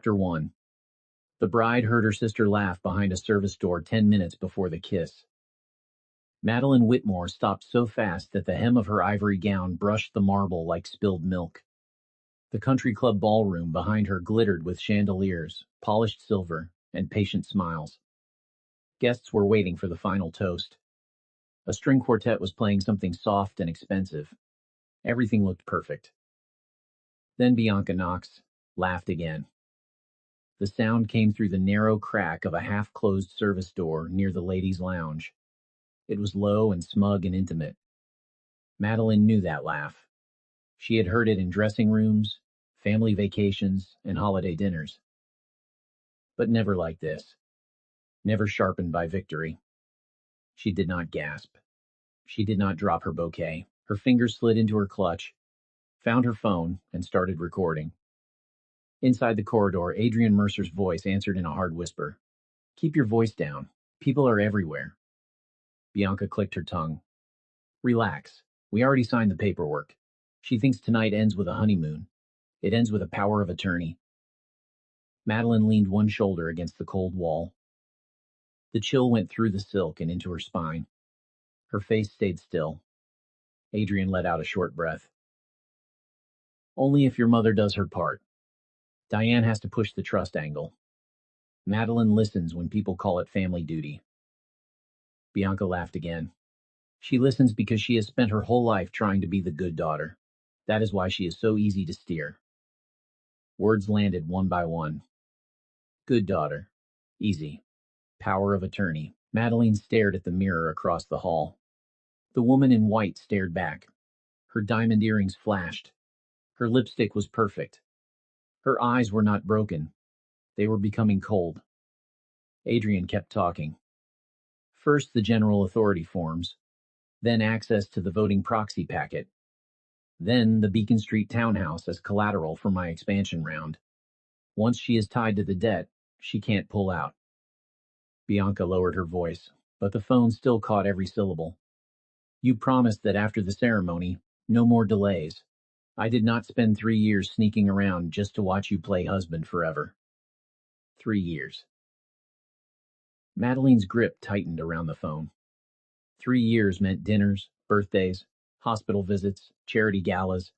Chapter 1. The bride heard her sister laugh behind a service door 10 minutes before the kiss. Madeline Whitmore stopped so fast that the hem of her ivory gown brushed the marble like spilled milk. The country club ballroom behind her glittered with chandeliers, polished silver, and patient smiles. Guests were waiting for the final toast. A string quartet was playing something soft and expensive. Everything looked perfect. Then Bianca Knox laughed again. The sound came through the narrow crack of a half-closed service door near the ladies' lounge. It was low and smug and intimate. Madeline knew that laugh. She had heard it in dressing rooms, family vacations, and holiday dinners. But never like this. Never sharpened by victory. She did not gasp. She did not drop her bouquet. Her fingers slid into her clutch, found her phone, and started recording. Inside the corridor, Adrian Mercer's voice answered in a hard whisper. "Keep your voice down. People are everywhere." Bianca clicked her tongue. "Relax. We already signed the paperwork. She thinks tonight ends with a honeymoon. It ends with a power of attorney." Madeline leaned one shoulder against the cold wall. The chill went through the silk and into her spine. Her face stayed still. Adrian let out a short breath. "Only if your mother does her part. Diane has to push the trust angle. Madeline listens when people call it family duty." Bianca laughed again. "She listens because she has spent her whole life trying to be the good daughter. That is why she is so easy to steer." Words landed one by one. Good daughter. Easy. Power of attorney. Madeline stared at the mirror across the hall. The woman in white stared back. Her diamond earrings flashed. Her lipstick was perfect. Her eyes were not broken. They were becoming cold. Adrian kept talking. First the general authority forms, then access to the voting proxy packet, then the Beacon Street townhouse as collateral for my expansion round. Once she is tied to the debt, she can't pull out. Bianca lowered her voice, but the phone still caught every syllable. "You promised that after the ceremony, no more delays. I did not spend 3 years sneaking around just to watch you play husband forever." 3 years. Madeline's grip tightened around the phone. 3 years meant dinners, birthdays, hospital visits, charity galas,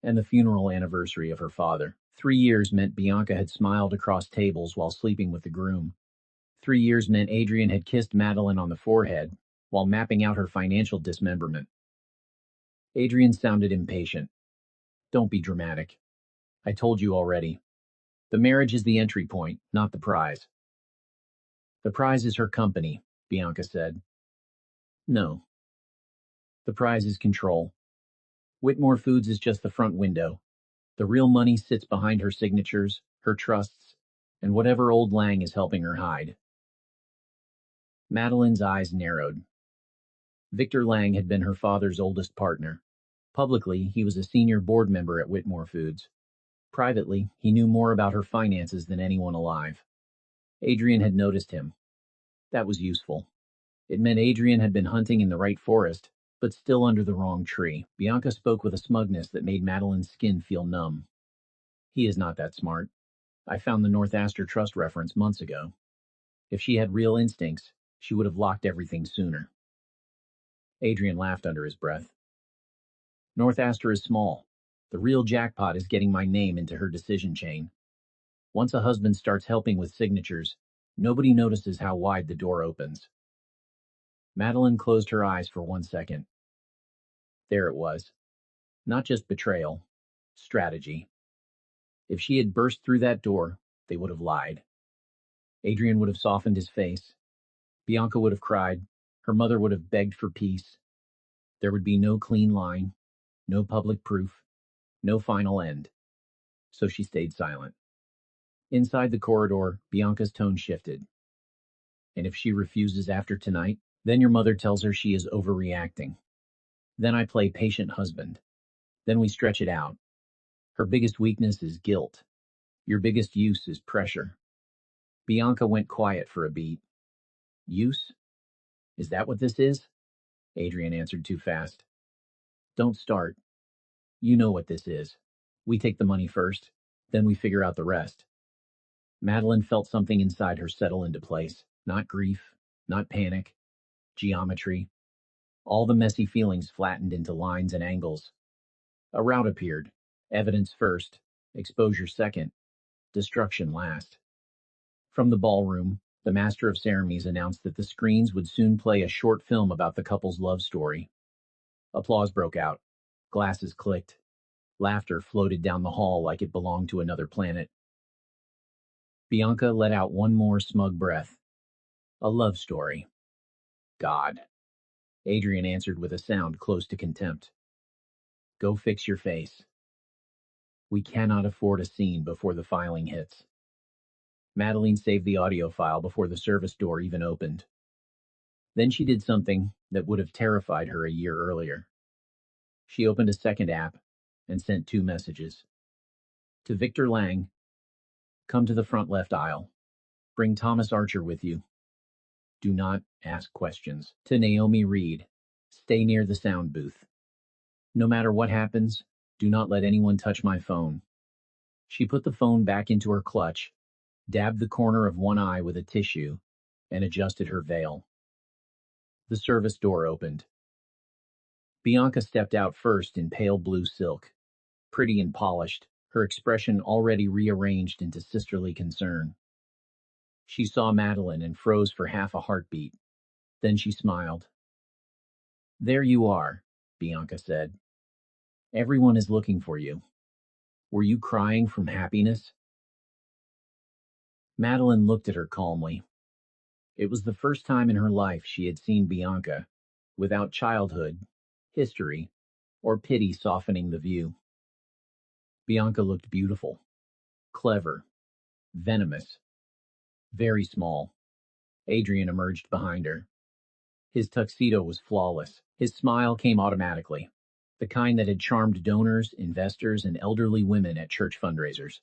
and the funeral anniversary of her father. 3 years meant Bianca had smiled across tables while sleeping with the groom. 3 years meant Adrian had kissed Madeline on the forehead while mapping out her financial dismemberment. Adrian sounded impatient. "Don't be dramatic. I told you already. The marriage is the entry point, not the prize." "The prize is her company," Bianca said. "No. The prize is control. Whitmore Foods is just the front window. The real money sits behind her signatures, her trusts, and whatever old Lang is helping her hide." Madeline's eyes narrowed. Victor Lang had been her father's oldest partner. Publicly, he was a senior board member at Whitmore Foods. Privately, he knew more about her finances than anyone alive. Adrian had noticed him. That was useful. It meant Adrian had been hunting in the right forest, but still under the wrong tree. Bianca spoke with a smugness that made Madeline's skin feel numb. "He is not that smart. I found the North Astor Trust reference months ago. If she had real instincts, she would have locked everything sooner." Adrian laughed under his breath. "North Astor is small. The real jackpot is getting my name into her decision chain. Once a husband starts helping with signatures, nobody notices how wide the door opens." Madeline closed her eyes for 1 second. There it was. Not just betrayal, strategy. If she had burst through that door, they would have lied. Adrian would have softened his face. Bianca would have cried. Her mother would have begged for peace. There would be no clean line, no public proof, no final end. So she stayed silent. Inside the corridor, Bianca's tone shifted. "And if she refuses after tonight, then your mother tells her she is overreacting. Then I play patient husband. Then we stretch it out. Her biggest weakness is guilt. Your biggest use is pressure." Bianca went quiet for a beat. "Use? Is that what this is?" Adrian answered too fast. "Don't start. You know what this is. We take the money first, then we figure out the rest." Madeline felt something inside her settle into place. Not grief, not panic, geometry. All the messy feelings flattened into lines and angles. A route appeared. Evidence first, exposure second, destruction last. From the ballroom, the master of ceremonies announced that the screens would soon play a short film about the couple's love story. Applause broke out. Glasses clicked. Laughter floated down the hall like it belonged to another planet. Bianca let out one more smug breath. A love story. God. Adrian answered with a sound close to contempt. Go fix your face. We cannot afford a scene before the filing hits. Madeline saved the audio file before the service door even opened. Then she did something that would have terrified her a year earlier. She opened a second app and sent 2 messages. To Victor Lang, come to the front left aisle. Bring Thomas Archer with you. Do not ask questions. To Naomi Reed, stay near the sound booth. No matter what happens, do not let anyone touch my phone. She put the phone back into her clutch, dabbed the corner of one eye with a tissue, and adjusted her veil. The service door opened. Bianca stepped out first in pale blue silk, pretty and polished, her expression already rearranged into sisterly concern. She saw Madeline and froze for half a heartbeat. Then she smiled. There you are, Bianca said. Everyone is looking for you. Were you crying from happiness? Madeline looked at her calmly. It was the first time in her life she had seen Bianca, without childhood, history, or pity softening the view. Bianca looked beautiful, clever, venomous, very small. Adrian emerged behind her. His tuxedo was flawless. His smile came automatically, the kind that had charmed donors, investors, and elderly women at church fundraisers.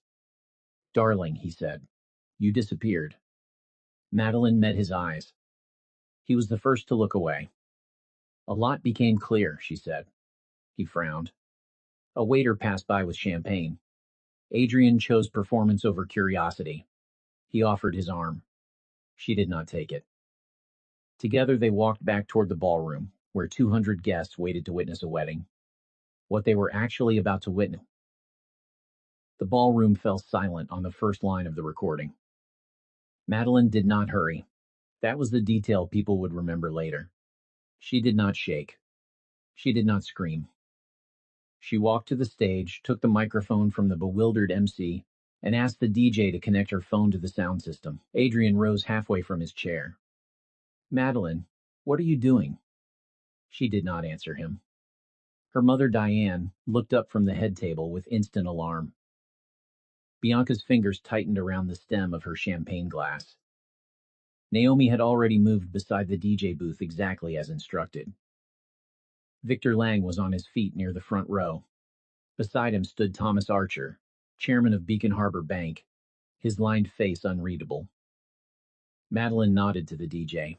Darling, he said, you disappeared. Madeline met his eyes. He was the first to look away. A lot became clear, she said. He frowned. A waiter passed by with champagne. Adrian chose performance over curiosity. He offered his arm. She did not take it. Together they walked back toward the ballroom, where 200 guests waited to witness a wedding. What they were actually about to witness. The ballroom fell silent on the first line of the recording. Madeline did not hurry. That was the detail people would remember later. She did not shake. She did not scream. She walked to the stage, took the microphone from the bewildered MC, and asked the DJ to connect her phone to the sound system. Adrian rose halfway from his chair. Madeline, what are you doing? She did not answer him. Her mother, Diane, looked up from the head table with instant alarm. Bianca's fingers tightened around the stem of her champagne glass. Naomi had already moved beside the DJ booth exactly as instructed. Victor Lang was on his feet near the front row. Beside him stood Thomas Archer, chairman of Beacon Harbor Bank, his lined face unreadable. Madeline nodded to the DJ.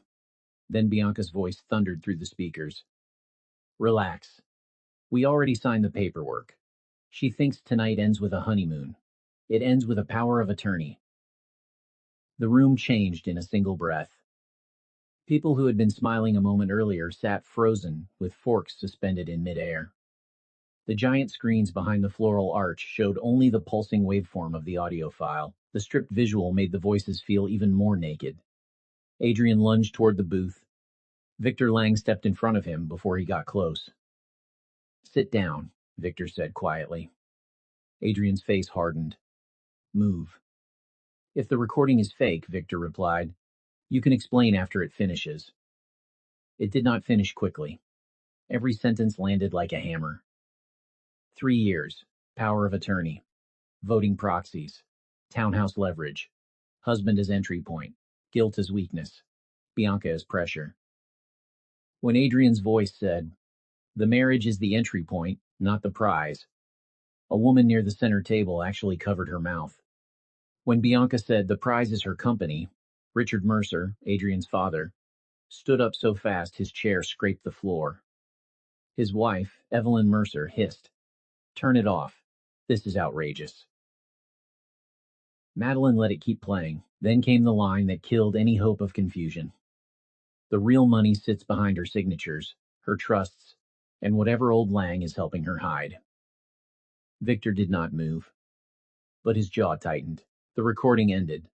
Then Bianca's voice thundered through the speakers. Relax. We already signed the paperwork. She thinks tonight ends with a honeymoon. It ends with a power of attorney. The room changed in a single breath. People who had been smiling a moment earlier sat frozen, with forks suspended in midair. The giant screens behind the floral arch showed only the pulsing waveform of the audio file. The stripped visual made the voices feel even more naked. Adrian lunged toward the booth. Victor Lang stepped in front of him before he got close. Sit down, Victor said quietly. Adrian's face hardened. Move. If the recording is fake, Victor replied, you can explain after it finishes. It did not finish quickly. Every sentence landed like a hammer. 3 years, power of attorney, voting proxies, townhouse leverage, husband as entry point, guilt as weakness, Bianca as pressure. When Adrian's voice said, the marriage is the entry point, not the prize, a woman near the center table actually covered her mouth. When Bianca said the prize is her company, Richard Mercer, Adrian's father, stood up so fast his chair scraped the floor. His wife, Evelyn Mercer, hissed, Turn it off. This is outrageous. Madeline let it keep playing. Then came the line that killed any hope of confusion. The real money sits behind her signatures, her trusts, and whatever old Lang is helping her hide. Victor did not move, but his jaw tightened. The recording ended.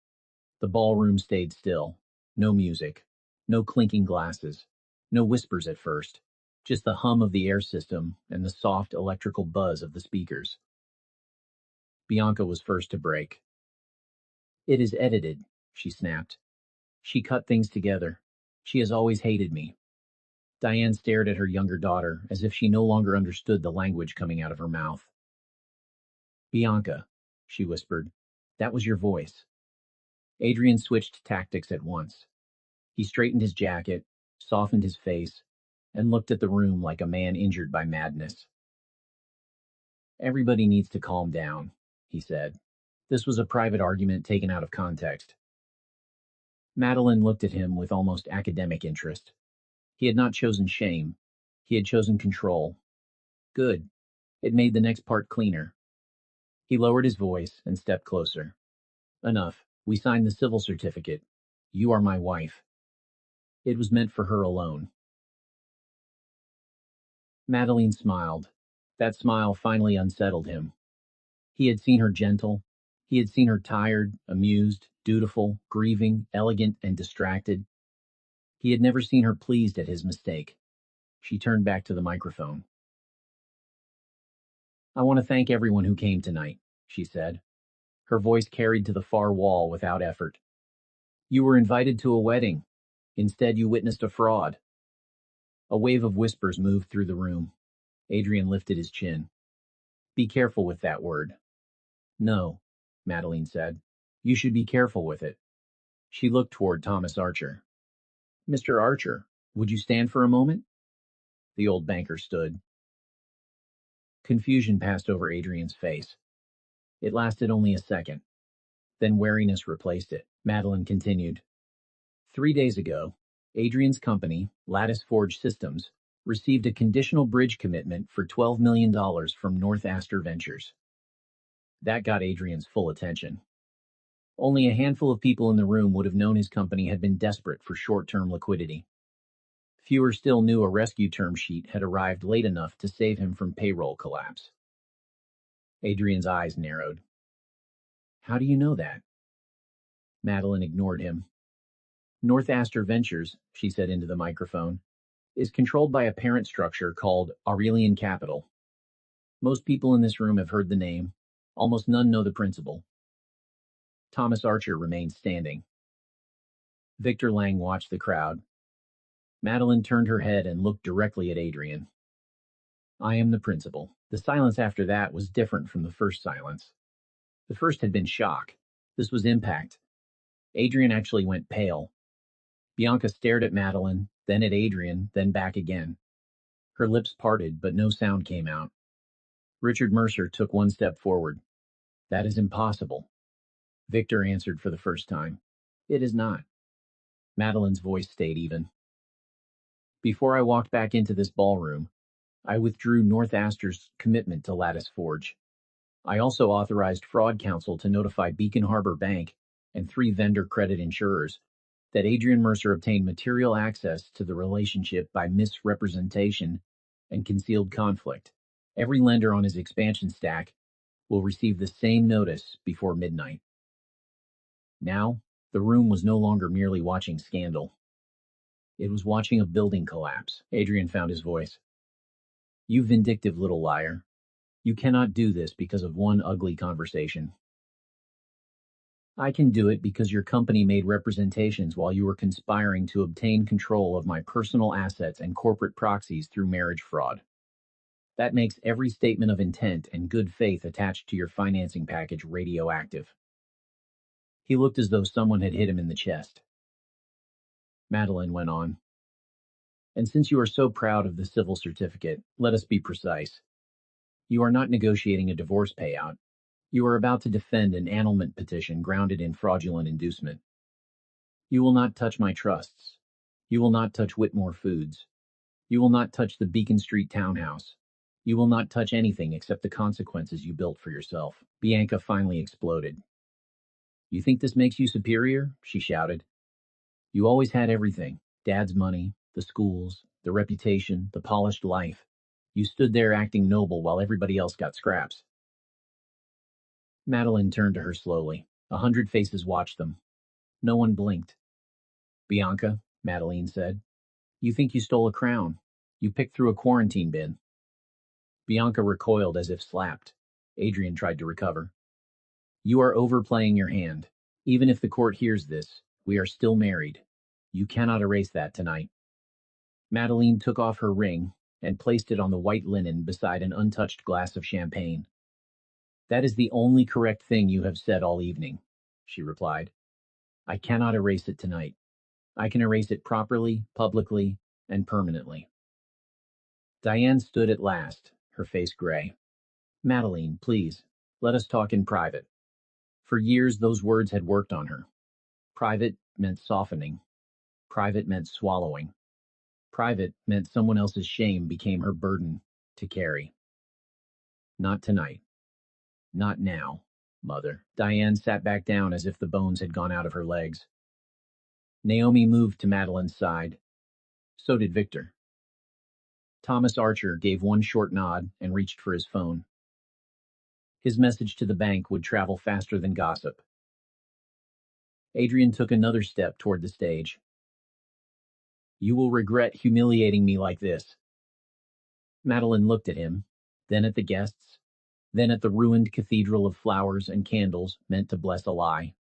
The ballroom stayed still. No music, no clinking glasses, no whispers at first, just the hum of the air system and the soft electrical buzz of the speakers. Bianca was first to break. "It is edited," she snapped. "She cut things together. She has always hated me." Diane stared at her younger daughter as if she no longer understood the language coming out of her mouth. "Bianca," she whispered, "that was your voice." Adrian switched tactics at once. He straightened his jacket, softened his face, and looked at the room like a man injured by madness. "Everybody needs to calm down," he said. "This was a private argument taken out of context." Madeline looked at him with almost academic interest. He had not chosen shame. He had chosen control. Good. It made the next part cleaner. He lowered his voice and stepped closer. "Enough. We signed the civil certificate. You are my wife." It was meant for her alone. Madeline smiled. That smile finally unsettled him. He had seen her gentle. He had seen her tired, amused, dutiful, grieving, elegant, and distracted. He had never seen her pleased at his mistake. She turned back to the microphone. "I want to thank everyone who came tonight," she said. Her voice carried to the far wall without effort. "You were invited to a wedding. Instead, you witnessed a fraud." A wave of whispers moved through the room. Adrian lifted his chin. "Be careful with that word." "No," Madeline said. "You should be careful with it." She looked toward Thomas Archer. "Mr. Archer, would you stand for a moment?" The old banker stood. Confusion passed over Adrian's face. It lasted only a second. Then wariness replaced it. Madeline continued. 3 days ago, Adrian's company, Lattice Forge Systems, received a conditional bridge commitment for $12 million from North Astor Ventures. That got Adrian's full attention. Only a handful of people in the room would have known his company had been desperate for short-term liquidity. Fewer still knew a rescue term sheet had arrived late enough to save him from payroll collapse. Adrian's eyes narrowed. "How do you know that?" Madeline ignored him. "North Astor Ventures," she said into the microphone, "is controlled by a parent structure called Aurelian Capital. Most people in this room have heard the name. Almost none know the principal." Thomas Archer remained standing. Victor Lang watched the crowd. Madeline turned her head and looked directly at Adrian. "I am the principal." The silence after that was different from the first silence. The first had been shock. This was impact. Adrian actually went pale. Bianca stared at Madeline, then at Adrian, then back again. Her lips parted, but no sound came out. Richard Mercer took one step forward. "That is impossible." Victor answered for the first time. "It is not." Madeline's voice stayed even. "Before I walked back into this ballroom, I withdrew North Astor's commitment to Lattice Forge. I also authorized Fraud Counsel to notify Beacon Harbor Bank and 3 vendor credit insurers that Adrian Mercer obtained material access to the relationship by misrepresentation and concealed conflict. Every lender on his expansion stack will receive the same notice before midnight." Now, the room was no longer merely watching scandal. It was watching a building collapse. Adrian found his voice. "You vindictive little liar. You cannot do this because of one ugly conversation. I can do it because your company made representations while you were conspiring to obtain control of my personal assets and corporate proxies through marriage fraud. That makes every statement of intent and good faith attached to your financing package radioactive." He looked as though someone had hit him in the chest. Madeline went on. "And since you are so proud of the civil certificate, let us be precise. You are not negotiating a divorce payout. You are about to defend an annulment petition grounded in fraudulent inducement. You will not touch my trusts. You will not touch Whitmore Foods. You will not touch the Beacon Street townhouse. You will not touch anything except the consequences you built for yourself." Bianca finally exploded. You think this makes you superior? She shouted. You always had everything. Dad's money, the schools, the reputation, the polished life. You stood there acting noble while everybody else got scraps. Madeline turned to her slowly. 100 faces watched them. No one blinked. Bianca, Madeline said, you think you stole a crown. You picked through a quarantine bin. Bianca recoiled as if slapped. Adrian tried to recover. You are overplaying your hand. Even if the court hears this, we are still married. You cannot erase that tonight. Madeline took off her ring and placed it on the white linen beside an untouched glass of champagne. That is the only correct thing you have said all evening, she replied. I cannot erase it tonight. I can erase it properly, publicly, and permanently. Diane stood at last, her face gray. Madeline, please, let us talk in private. For years those words had worked on her. Private meant softening. Private meant swallowing. Private meant someone else's shame became her burden to carry. Not tonight. Not now, Mother. Diane sat back down as if the bones had gone out of her legs. Naomi moved to Madeline's side. So did Victor. Thomas Archer gave one short nod and reached for his phone. His message to the bank would travel faster than gossip. Adrian took another step toward the stage. You will regret humiliating me like this. Madeline looked at him, then at the guests, then at the ruined cathedral of flowers and candles meant to bless a lie.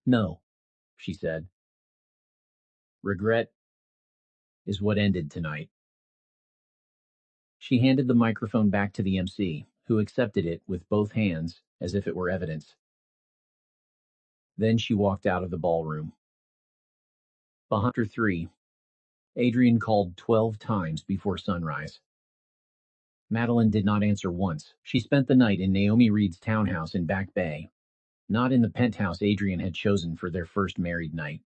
No, she said. Regret is what ended tonight. She handed the microphone back to the MC, who accepted it with both hands as if it were evidence. Then she walked out of the ballroom. Behind her 3, Adrian called 12 times before sunrise. Madeline did not answer once. She spent the night in Naomi Reed's townhouse in Back Bay, not in the penthouse Adrian had chosen for their first married night.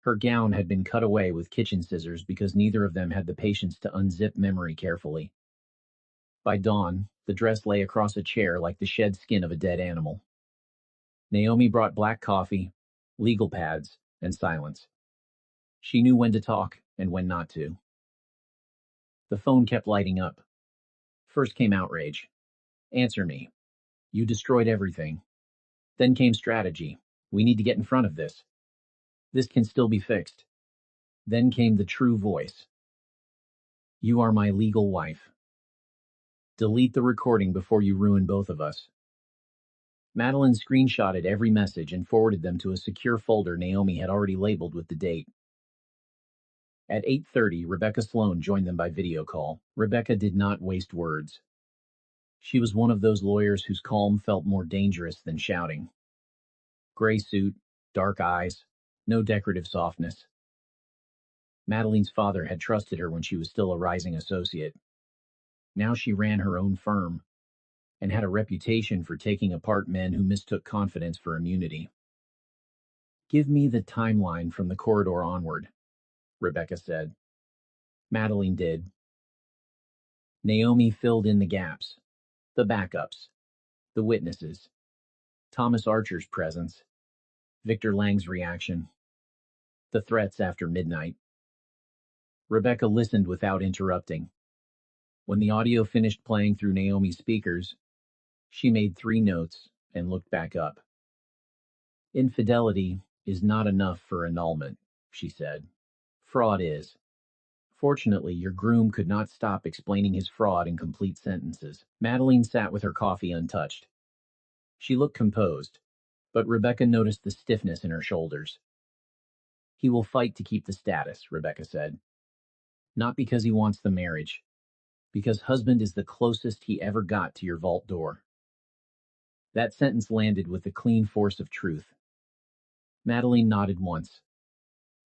Her gown had been cut away with kitchen scissors because neither of them had the patience to unzip memory carefully. By dawn, the dress lay across a chair like the shed skin of a dead animal. Naomi brought black coffee, legal pads, and silence. She knew when to talk and when not to. The phone kept lighting up. First came outrage. Answer me. You destroyed everything. Then came strategy. We need to get in front of this. This can still be fixed. Then came the true voice. You are my legal wife. Delete the recording before you ruin both of us. Madeline screenshotted every message and forwarded them to a secure folder Naomi had already labeled with the date. At 8:30, Rebecca Sloan joined them by video call. Rebecca did not waste words. She was one of those lawyers whose calm felt more dangerous than shouting. Gray suit, dark eyes, no decorative softness. Madeline's father had trusted her when she was still a rising associate. Now she ran her own firm and had a reputation for taking apart men who mistook confidence for immunity. Give me the timeline from the corridor onward, Rebecca said. Madeline did. Naomi filled in the gaps, the backups, the witnesses, Thomas Archer's presence, Victor Lang's reaction, the threats after midnight. Rebecca listened without interrupting. When the audio finished playing through Naomi's speakers, she made 3 notes and looked back up. Infidelity is not enough for annulment, she said. Fraud is. Fortunately, your groom could not stop explaining his fraud in complete sentences. Madeline sat with her coffee untouched. She looked composed, but Rebecca noticed the stiffness in her shoulders. He will fight to keep the status, Rebecca said. Not because he wants the marriage, because husband is the closest he ever got to your vault door. That sentence landed with the clean force of truth. Madeline nodded once.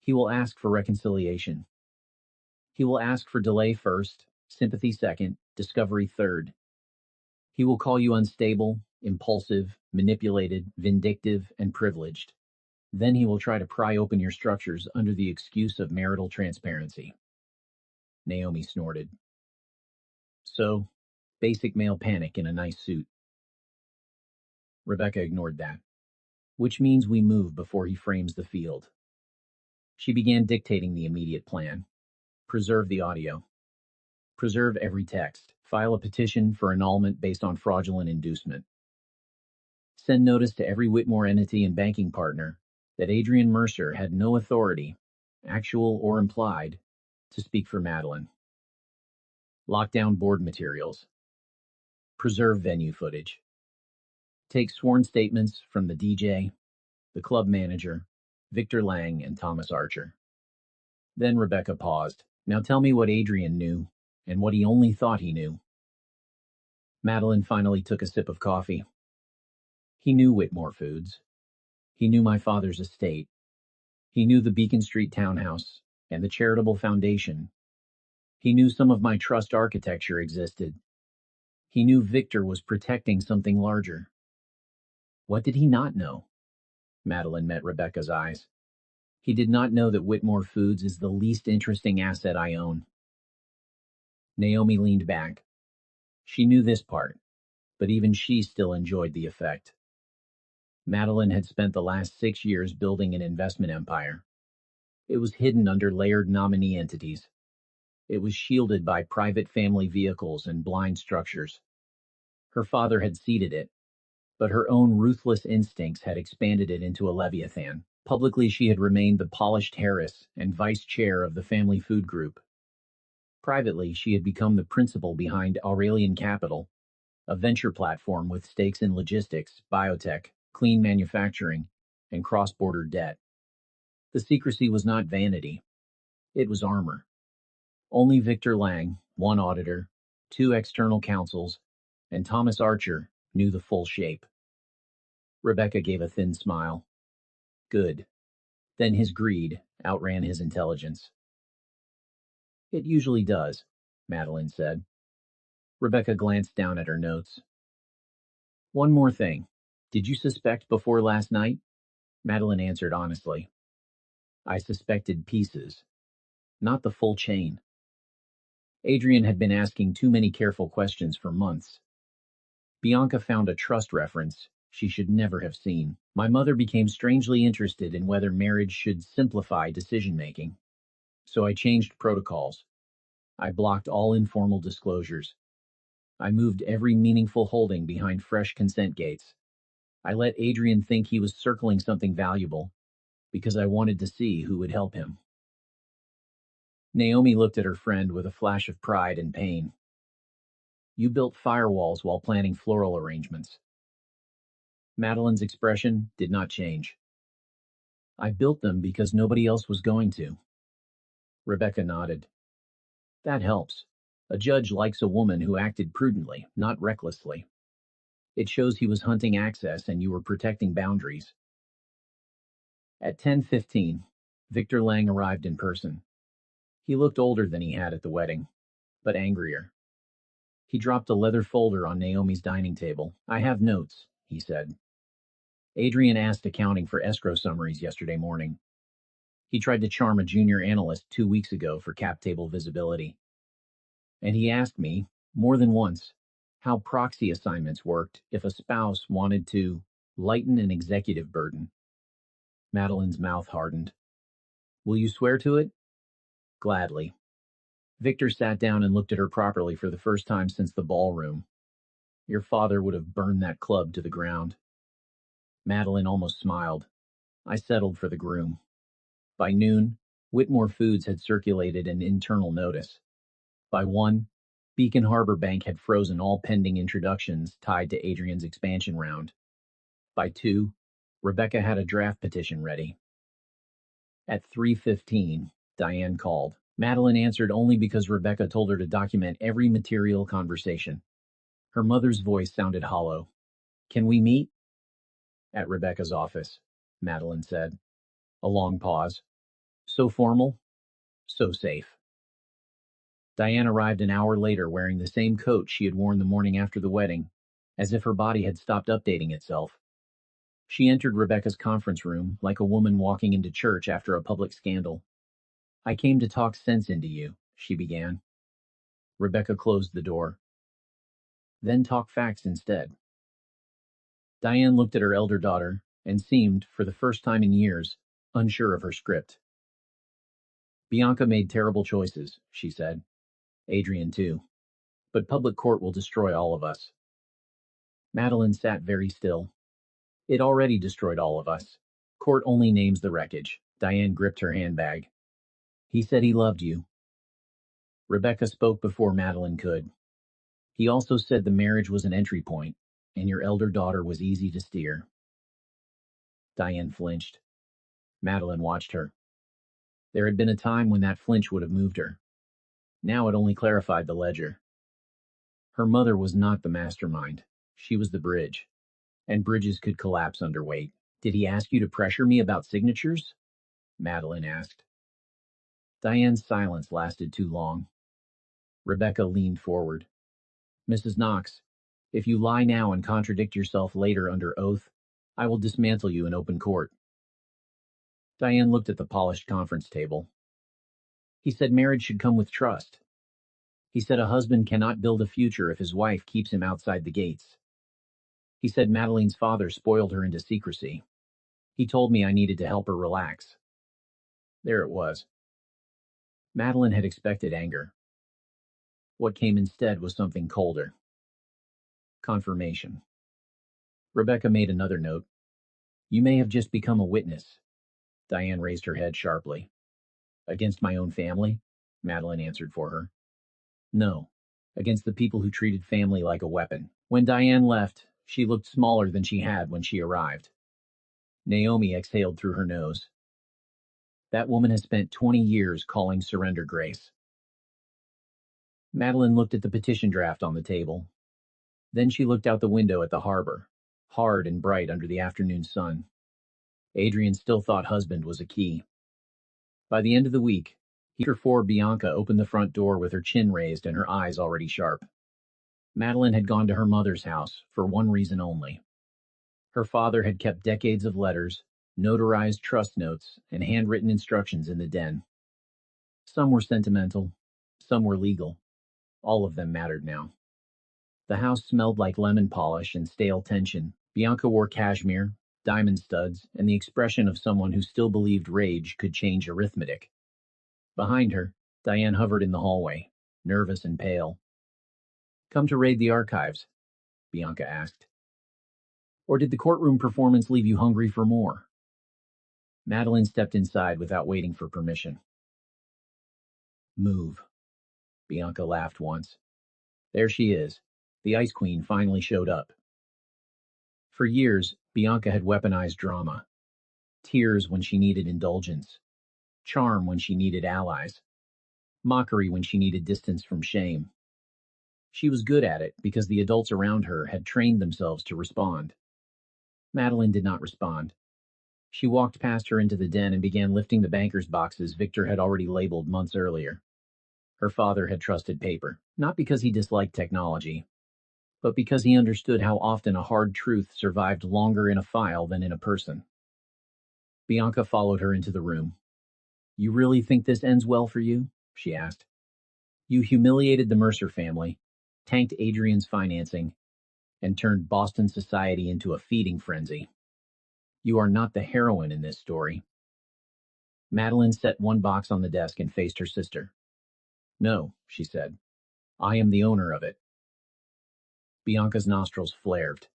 He will ask for reconciliation. He will ask for delay first, sympathy second, discovery third. He will call you unstable, impulsive, manipulated, vindictive, and privileged. Then he will try to pry open your structures under the excuse of marital transparency. Naomi snorted. So, basic male panic in a nice suit. Rebecca ignored that. which means we move before he frames the field. She began dictating the immediate plan. Preserve the audio. Preserve every text. File a petition for annulment based on fraudulent inducement. Send notice to every Whitmore entity and banking partner that Adrian Mercer had no authority, actual or implied, to speak for Madeline. Lock down board materials. Preserve venue footage. Take sworn statements from the DJ, the club manager, Victor Lang, and Thomas Archer. Then Rebecca paused. Now tell me what Adrian knew, and what he only thought he knew. Madeline finally took a sip of coffee. He knew Whitmore Foods. He knew my father's estate. He knew the Beacon Street townhouse and the charitable foundation. He knew some of my trust architecture existed. He knew Victor was protecting something larger. What did he not know? Madeline met Rebecca's eyes. He did not know that Whitmore Foods is the least interesting asset I own. Naomi leaned back. She knew this part, but even she still enjoyed the effect. Madeline had spent the last 6 years building an investment empire. It was hidden under layered nominee entities. It was shielded by private family vehicles and blind structures. Her father had seeded it, but her own ruthless instincts had expanded it into a leviathan. Publicly, she had remained the polished heiress and vice chair of the family food group. Privately, she had become the principal behind Aurelian Capital, a venture platform with stakes in logistics, biotech, clean manufacturing, and cross-border debt. The secrecy was not vanity. It was armor. Only Victor Lang, one auditor, 2 external counsels, and Thomas Archer knew the full shape. Rebecca gave a thin smile. Good. Then his greed outran his intelligence. It usually does, Madeline said. Rebecca glanced down at her notes. One more thing. Did you suspect before last night? Madeline answered honestly. I suspected pieces, not the full chain. Adrian had been asking too many careful questions for months. Bianca found a trust reference she should never have seen. My mother became strangely interested in whether marriage should simplify decision-making. So I changed protocols. I blocked all informal disclosures. I moved every meaningful holding behind fresh consent gates. I let Adrian think he was circling something valuable because I wanted to see who would help him. Naomi looked at her friend with a flash of pride and pain. You built firewalls while planning floral arrangements. Madeline's expression did not change. I built them because nobody else was going to. Rebecca nodded. That helps. A judge likes a woman who acted prudently, not recklessly. It shows he was hunting access and you were protecting boundaries. At 10:15, Victor Lang arrived in person. He looked older than he had at the wedding, but angrier. He dropped a leather folder on Naomi's dining table. I have notes, he said. Adrian asked accounting for escrow summaries yesterday morning. He tried to charm a junior analyst 2 weeks ago for cap table visibility. And he asked me, more than once, how proxy assignments worked if a spouse wanted to lighten an executive burden. Madeline's mouth hardened. Will you swear to it? Gladly. Victor sat down and looked at her properly for the first time since the ballroom. Your father would have burned that club to the ground. Madeline almost smiled. I settled for the Groom. By noon, Whitmore Foods had circulated an internal notice. By 1, Beacon Harbor Bank had frozen all pending introductions tied to Adrian's expansion round. By 2, Rebecca had a draft petition ready. At 3:15, Diane called. Madeline answered only because Rebecca told her to document every material conversation. Her mother's voice sounded hollow. Can we meet? At Rebecca's office, Madeline said. A long pause. So formal, so safe. Diane arrived an hour later wearing the same coat she had worn the morning after the wedding, as if her body had stopped updating itself. She entered Rebecca's conference room like a woman walking into church after a public scandal. I came to talk sense into you, she began. Rebecca closed the door. Then talk facts instead. Diane looked at her elder daughter, and seemed, for the first time in years, unsure of her script. Bianca made terrible choices, she said. Adrian too. But public court will destroy all of us. Madeline sat very still. It already destroyed all of us. Court only names the wreckage. Diane gripped her handbag. He said he loved you. Rebecca spoke before Madeline could. He also said the marriage was an entry point, and your elder daughter was easy to steer. Diane flinched. Madeline watched her. There had been a time when that flinch would have moved her. Now it only clarified the ledger. Her mother was not the mastermind. She was the bridge. And bridges could collapse under weight. Did he ask you to pressure me about signatures? Madeline asked. Diane's silence lasted too long. Rebecca leaned forward. Mrs. Knox, if you lie now and contradict yourself later under oath, I will dismantle you in open court. Diane looked at the polished conference table. He said marriage should come with trust. He said a husband cannot build a future if his wife keeps him outside the gates. He said Madeline's father spoiled her into secrecy. He told me I needed to help her relax. There it was. Madeline had expected anger. What came instead was something colder. Confirmation. Rebecca made another note. You may have just become a witness. Diane raised her head sharply. Against my own family? Madeline answered for her. No, against the people who treated family like a weapon. When Diane left, she looked smaller than she had when she arrived. Naomi exhaled through her nose. That woman has spent 20 years calling surrender grace. Madeline looked at the petition draft on the table. Then she looked out the window at the harbor, hard and bright under the afternoon sun. Adrian still thought husband was a key. By the end of the week, heretofore Bianca opened the front door with her chin raised and her eyes already sharp. Madeline had gone to her mother's house for one reason only. Her father had kept decades of letters, notarized trust notes, and handwritten instructions in the den. Some were sentimental, some were legal. All of them mattered now. The house smelled like lemon polish and stale tension. Bianca wore cashmere, diamond studs, and the expression of someone who still believed rage could change arithmetic. Behind her, Diane hovered in the hallway, nervous and pale. Come to raid the archives? Bianca asked. Or did the courtroom performance leave you hungry for more? Madeline stepped inside without waiting for permission. Move. Bianca laughed once. There she is. The Ice Queen finally showed up. For years, Bianca had weaponized drama. Tears when she needed indulgence. Charm when she needed allies. Mockery when she needed distance from shame. She was good at it because the adults around her had trained themselves to respond. Madeline did not respond. She walked past her into the den and began lifting the banker's boxes Victor had already labeled months earlier. Her father had trusted paper, not because he disliked technology, but because he understood how often a hard truth survived longer in a file than in a person. Bianca followed her into the room. You really think this ends well for you? She asked. You humiliated the Mercer family, tanked Adrian's financing, and turned Boston society into a feeding frenzy. You are not the heroine in this story. Madeline set one box on the desk and faced her sister. No, she said. I am the owner of it. Bianca's nostrils flared.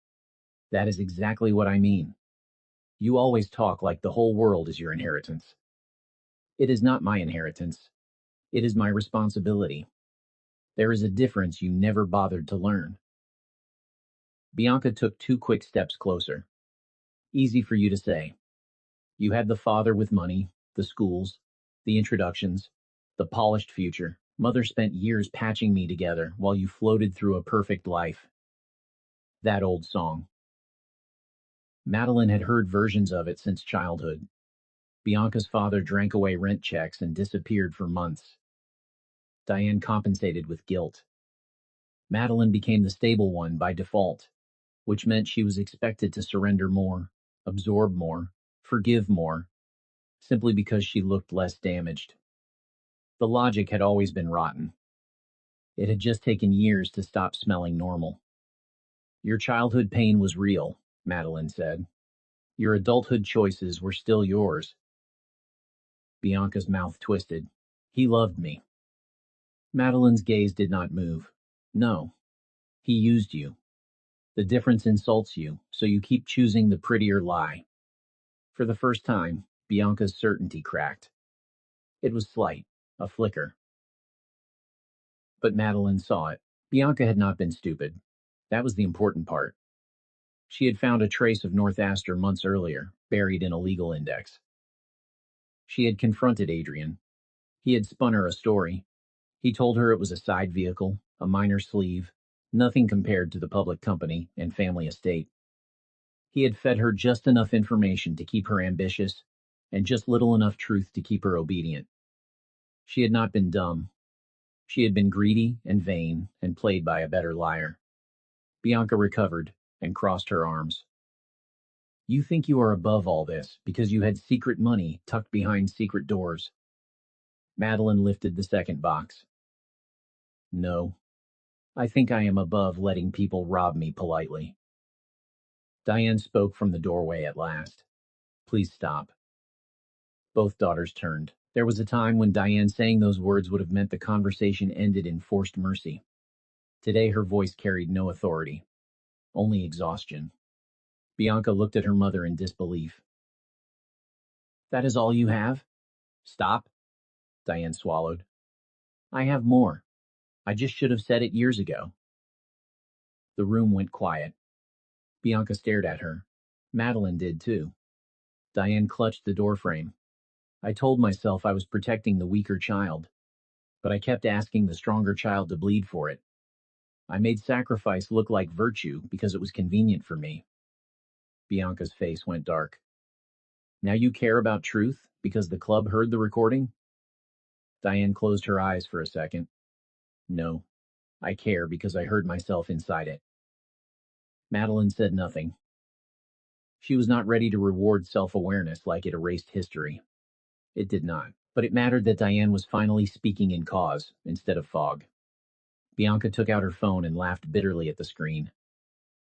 That is exactly what I mean. You always talk like the whole world is your inheritance. It is not my inheritance. It is my responsibility. There is a difference you never bothered to learn. Bianca took 2 quick steps closer. Easy for you to say. You had the father with money, the schools, the introductions, the polished future. Mother spent years patching me together while you floated through a perfect life. That old song. Madeline had heard versions of it since childhood. Bianca's father drank away rent checks and disappeared for months. Diane compensated with guilt. Madeline became the stable one by default, which meant she was expected to surrender more, absorb more, forgive more, simply because she looked less damaged. The logic had always been rotten. It had just taken years to stop smelling normal. Your childhood pain was real, Madeline said. Your adulthood choices were still yours. Bianca's mouth twisted. He loved me. Madeline's gaze did not move. No. He used you. The difference insults you, so you keep choosing the prettier lie. For the first time, Bianca's certainty cracked. It was slight, a flicker. But Madeline saw it. Bianca had not been stupid. That was the important part. She had found a trace of North Aster months earlier, buried in a legal index. She had confronted Adrian. He had spun her a story. He told her it was a side vehicle, a minor sleeve, nothing compared to the public company and family estate. He had fed her just enough information to keep her ambitious, and just little enough truth to keep her obedient. She had not been dumb. She had been greedy and vain and played by a better liar. Bianca recovered and crossed her arms. You think you are above all this because you had secret money tucked behind secret doors. Madeline lifted the second box. No, I think I am above letting people rob me politely. Diane spoke from the doorway at last. Please stop. Both daughters turned. There was a time when Diane saying those words would have meant the conversation ended in forced mercy. Today her voice carried no authority, only exhaustion. Bianca looked at her mother in disbelief. That is all you have? Stop. Diane swallowed. I have more. I just should have said it years ago. The room went quiet. Bianca stared at her. Madeline did too. Diane clutched the doorframe. I told myself I was protecting the weaker child, but I kept asking the stronger child to bleed for it. I made sacrifice look like virtue because it was convenient for me. Bianca's face went dark. Now you care about truth because the club heard the recording? Diane closed her eyes for a second. No, I care because I heard myself inside it. Madeline said nothing. She was not ready to reward self-awareness like it erased history. It did not, but it mattered that Diane was finally speaking in cause instead of fog. Bianca took out her phone and laughed bitterly at the screen.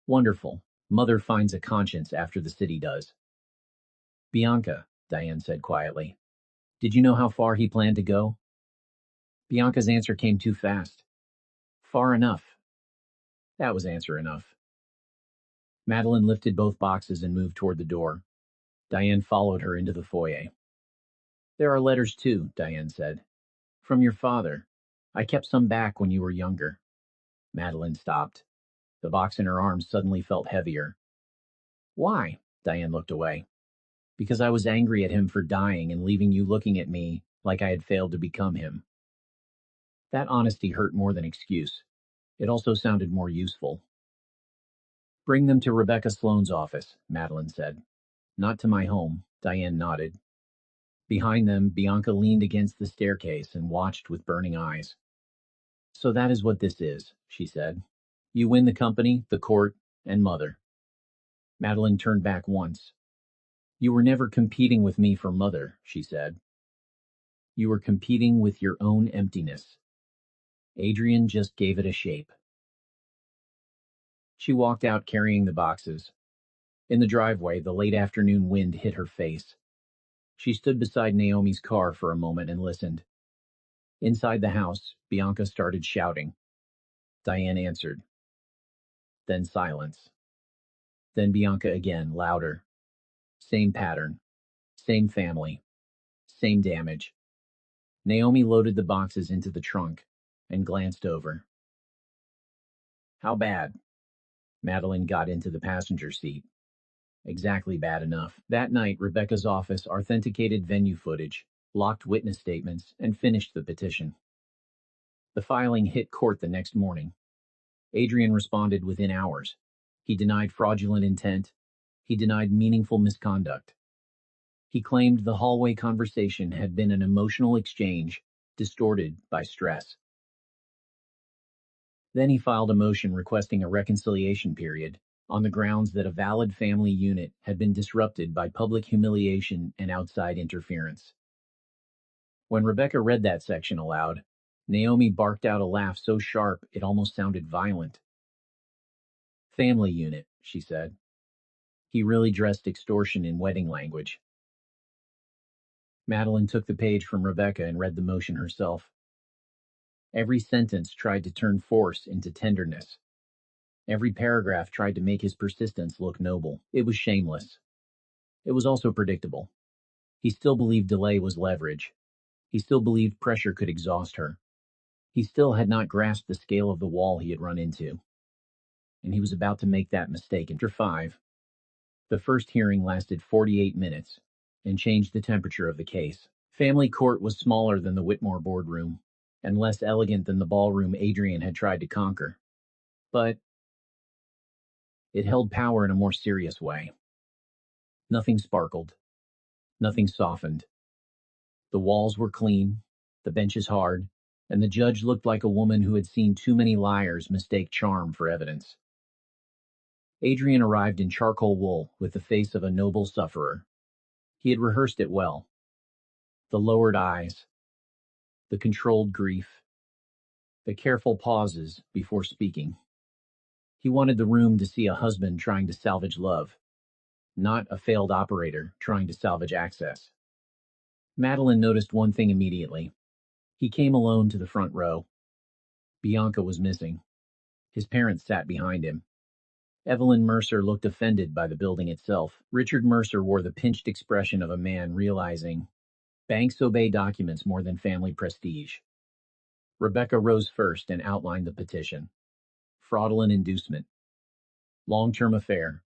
Wonderful. Mother finds a conscience after the city does. Bianca, Diane said quietly, did you know how far he planned to go? Bianca's answer came too fast. Far enough. That was answer enough. Madeline lifted both boxes and moved toward the door. Diane followed her into the foyer. There are letters too, Diane said. From your father. I kept some back when you were younger. Madeline stopped. The box in her arms suddenly felt heavier. Why? Diane looked away. Because I was angry at him for dying and leaving you looking at me like I had failed to become him. That honesty hurt more than excuse. It also sounded more useful. Bring them to Rebecca Sloane's office, Madeline said. Not to my home, Diane nodded. Behind them, Bianca leaned against the staircase and watched with burning eyes. So that is what this is, she said. You win the company, the court, and Mother. Madeline turned back once. You were never competing with me for Mother, she said. You were competing with your own emptiness. Adrian just gave it a shape. She walked out carrying the boxes. In the driveway, the late afternoon wind hit her face. She stood beside Naomi's car for a moment and listened. Inside the house, Bianca started shouting. Diane answered. Then silence. Then Bianca again, louder. Same pattern. Same family. Same damage. Naomi loaded the boxes into the trunk and glanced over. How bad? Madeline got into the passenger seat. Exactly bad enough. That night, Rebecca's office authenticated venue footage, locked witness statements, and finished the petition. The filing hit court the next morning. Adrian responded within hours. He denied fraudulent intent. He denied meaningful misconduct. He claimed the hallway conversation had been an emotional exchange, distorted by stress. Then he filed a motion requesting a reconciliation period on the grounds that a valid family unit had been disrupted by public humiliation and outside interference. When Rebecca read that section aloud, Naomi barked out a laugh so sharp it almost sounded violent. Family unit, she said. He really dressed extortion in wedding language. Madeline took the page from Rebecca and read the motion herself. Every sentence tried to turn force into tenderness. Every paragraph tried to make his persistence look noble. It was shameless. It was also predictable. He still believed delay was leverage. He still believed pressure could exhaust her. He still had not grasped the scale of the wall he had run into. And he was about to make that mistake. Chapter 5. The first hearing lasted 48 minutes and changed the temperature of the case. Family court was smaller than the Whitmore boardroom and less elegant than the ballroom Adrian had tried to conquer. But it held power in a more serious way. Nothing sparkled. Nothing softened. The walls were clean, the benches hard, and the judge looked like a woman who had seen too many liars mistake charm for evidence. Adrian arrived in charcoal wool with the face of a noble sufferer. He had rehearsed it well. The lowered eyes, the controlled grief, the careful pauses before speaking. He wanted the room to see a husband trying to salvage love, not a failed operator trying to salvage access. Madeline noticed one thing immediately. He came alone to the front row. Bianca was missing. His parents sat behind him. Evelyn Mercer looked offended by the building itself. Richard Mercer wore the pinched expression of a man realizing banks obey documents more than family prestige. Rebecca rose first and outlined the petition. Fraudulent inducement. Long-term affair.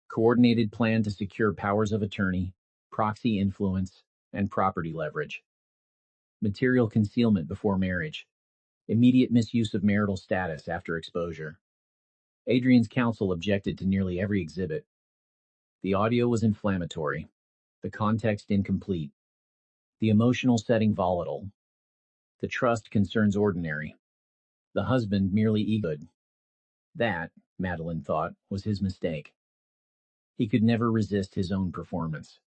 Coordinated plan to secure powers of attorney, proxy influence, and property leverage. Material concealment before marriage. Immediate misuse of marital status after exposure. Adrian's counsel objected to nearly every exhibit. The audio was inflammatory, the context incomplete, the emotional setting volatile, the trust concerns ordinary, the husband merely egoed. That, Madeline thought, was his mistake. He could never resist his own performance.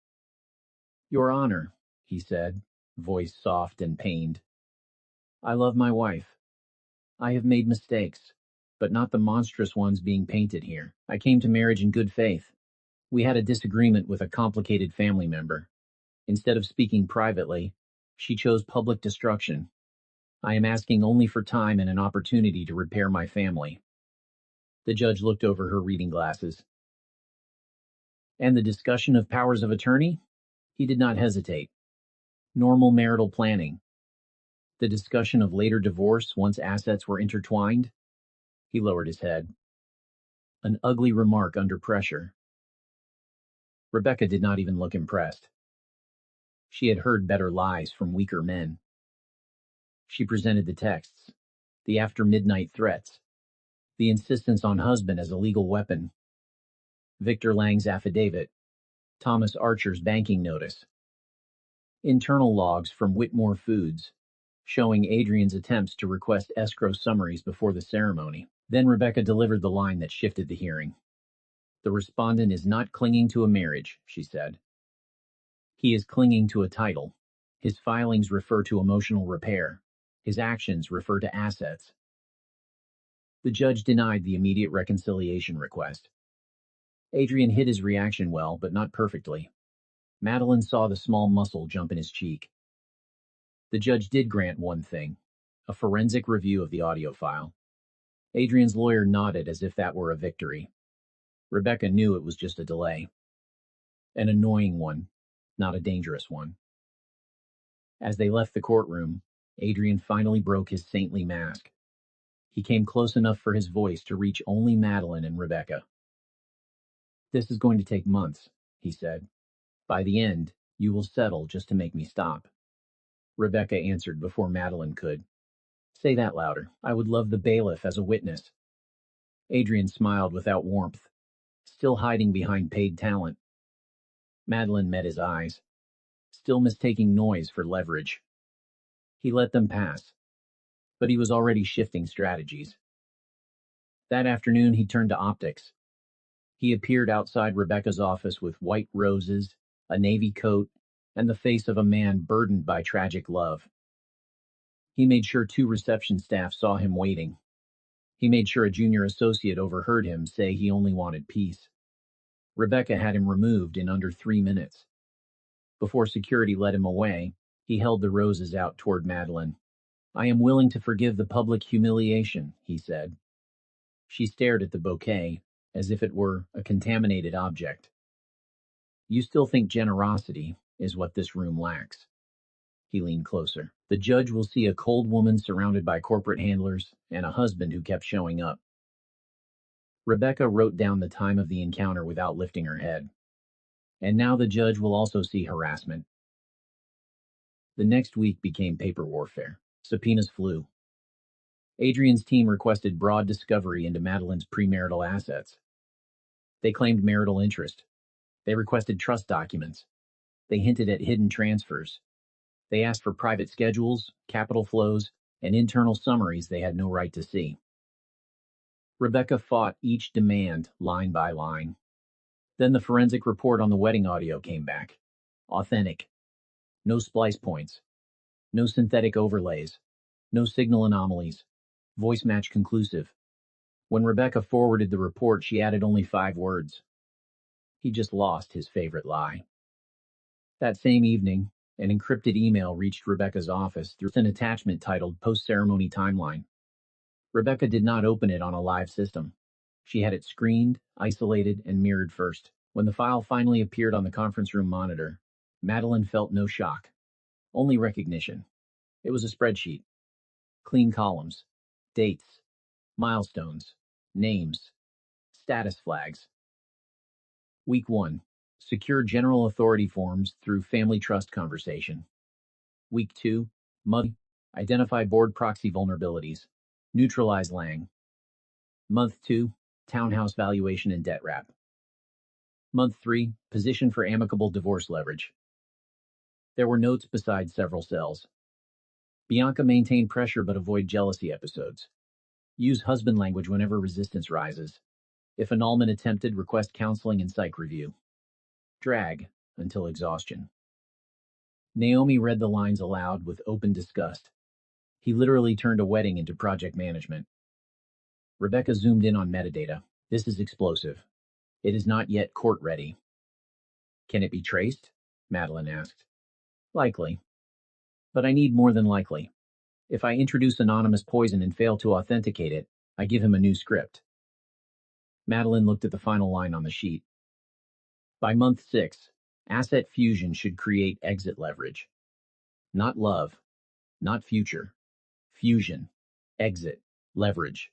Your Honor, he said, voice soft and pained. I love my wife. I have made mistakes, but not the monstrous ones being painted here. I came to marriage in good faith. We had a disagreement with a complicated family member. Instead of speaking privately, she chose public destruction. I am asking only for time and an opportunity to repair my family. The judge looked over her reading glasses. And the discussion of powers of attorney? He did not hesitate. Normal marital planning. The discussion of later divorce once assets were intertwined? He lowered his head. An ugly remark under pressure. Rebecca did not even look impressed. She had heard better lies from weaker men. She presented the texts, the after-midnight threats, the insistence on husband as a legal weapon, Victor Lang's affidavit, Thomas Archer's banking notice, internal logs from Whitmore Foods, showing Adrian's attempts to request escrow summaries before the ceremony. Then Rebecca delivered the line that shifted the hearing. The respondent is not clinging to a marriage, she said. He is clinging to a title. His filings refer to emotional repair. His actions refer to assets. The judge denied the immediate reconciliation request. Adrian hid his reaction well, but not perfectly. Madeline saw the small muscle jump in his cheek. The judge did grant one thing, a forensic review of the audio file. Adrian's lawyer nodded as if that were a victory. Rebecca knew it was just a delay. An annoying one, not a dangerous one. As they left the courtroom, Adrian finally broke his saintly mask. He came close enough for his voice to reach only Madeline and Rebecca. This is going to take months, he said. By the end, you will settle just to make me stop. Rebecca answered before Madeline could. Say that louder. I would love the bailiff as a witness. Adrian smiled without warmth, still hiding behind paid talent. Madeline met his eyes, still mistaking noise for leverage. He let them pass, but he was already shifting strategies. That afternoon he turned to optics. He appeared outside Rebecca's office with white roses, a navy coat, and the face of a man burdened by tragic love. He made sure 2 reception staff saw him waiting. He made sure a junior associate overheard him say he only wanted peace. Rebecca had him removed in under 3 minutes. Before security led him away, he held the roses out toward Madeline. "I am willing to forgive the public humiliation," he said. She stared at the bouquet, as if it were a contaminated object. "You still think generosity is what this room lacks." He leaned closer. "The judge will see a cold woman surrounded by corporate handlers and a husband who kept showing up." Rebecca wrote down the time of the encounter without lifting her head. "And now the judge will also see harassment." The next week became paper warfare. Subpoenas flew. Adrian's team requested broad discovery into Madeline's premarital assets. They claimed marital interest. They requested trust documents. They hinted at hidden transfers. They asked for private schedules, capital flows, and internal summaries they had no right to see. Rebecca fought each demand line by line. Then the forensic report on the wedding audio came back. Authentic. No splice points. No synthetic overlays. No signal anomalies. Voice match conclusive. When Rebecca forwarded the report, she added only 5 words. He just lost his favorite lie. That same evening, an encrypted email reached Rebecca's office through an attachment titled Post-Ceremony Timeline. Rebecca did not open it on a live system. She had it screened, isolated, and mirrored first. When the file finally appeared on the conference room monitor, Madeline felt no shock, only recognition. It was a spreadsheet. Clean columns, dates, milestones, names, status flags. Week 1. Secure general authority forms through family trust conversation. Week 2. Identify board proxy vulnerabilities. Neutralize Lang. Month 2. Townhouse valuation and debt wrap. Month 3. Position for amicable divorce leverage. There were notes beside several cells. Bianca maintained pressure but avoid jealousy episodes. Use husband language whenever resistance rises. If annulment attempted, request counseling and psych review. Drag until exhaustion. Naomi read the lines aloud with open disgust. He literally turned a wedding into project management. Rebecca zoomed in on metadata. "This is explosive. It is not yet court ready." "Can it be traced?" Madeline asked. "Likely. But I need more than likely. If I introduce anonymous poison and fail to authenticate it, I give him a new script." Madeline looked at the final line on the sheet. By month 6, asset fusion should create exit leverage. Not love, not future. Fusion, exit, leverage.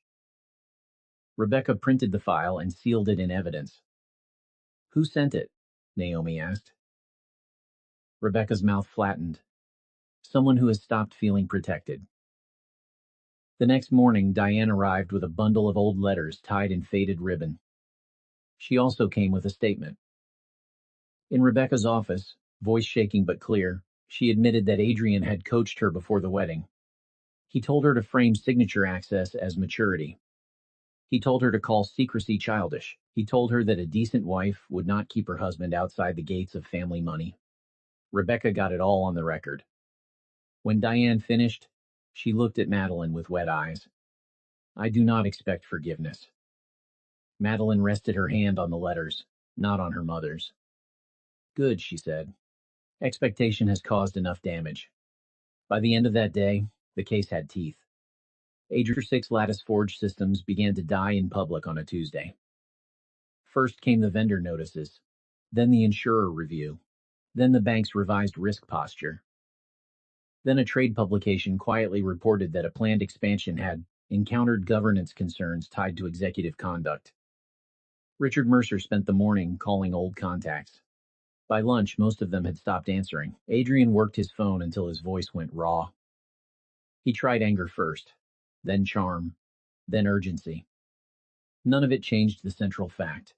Rebecca printed the file and sealed it in evidence. "Who sent it?" Naomi asked. Rebecca's mouth flattened. "Someone who has stopped feeling protected." The next morning, Diane arrived with a bundle of old letters tied in faded ribbon. She also came with a statement. In Rebecca's office, voice shaking but clear, she admitted that Adrian had coached her before the wedding. He told her to frame signature access as maturity. He told her to call secrecy childish. He told her that a decent wife would not keep her husband outside the gates of family money. Rebecca got it all on the record. When Diane finished, she looked at Madeline with wet eyes. "I do not expect forgiveness." Madeline rested her hand on the letters, not on her mother's. "Good," she said. "Expectation has caused enough damage." By the end of that day, the case had teeth. Adrian 6 lattice forge systems began to die in public on a Tuesday. First came the vendor notices, then the insurer review, then the bank's revised risk posture. Then a trade publication quietly reported that a planned expansion had encountered governance concerns tied to executive conduct. Richard Mercer spent the morning calling old contacts. By lunch, most of them had stopped answering. Adrian worked his phone until his voice went raw. He tried anger first, then charm, then urgency. None of it changed the central fact.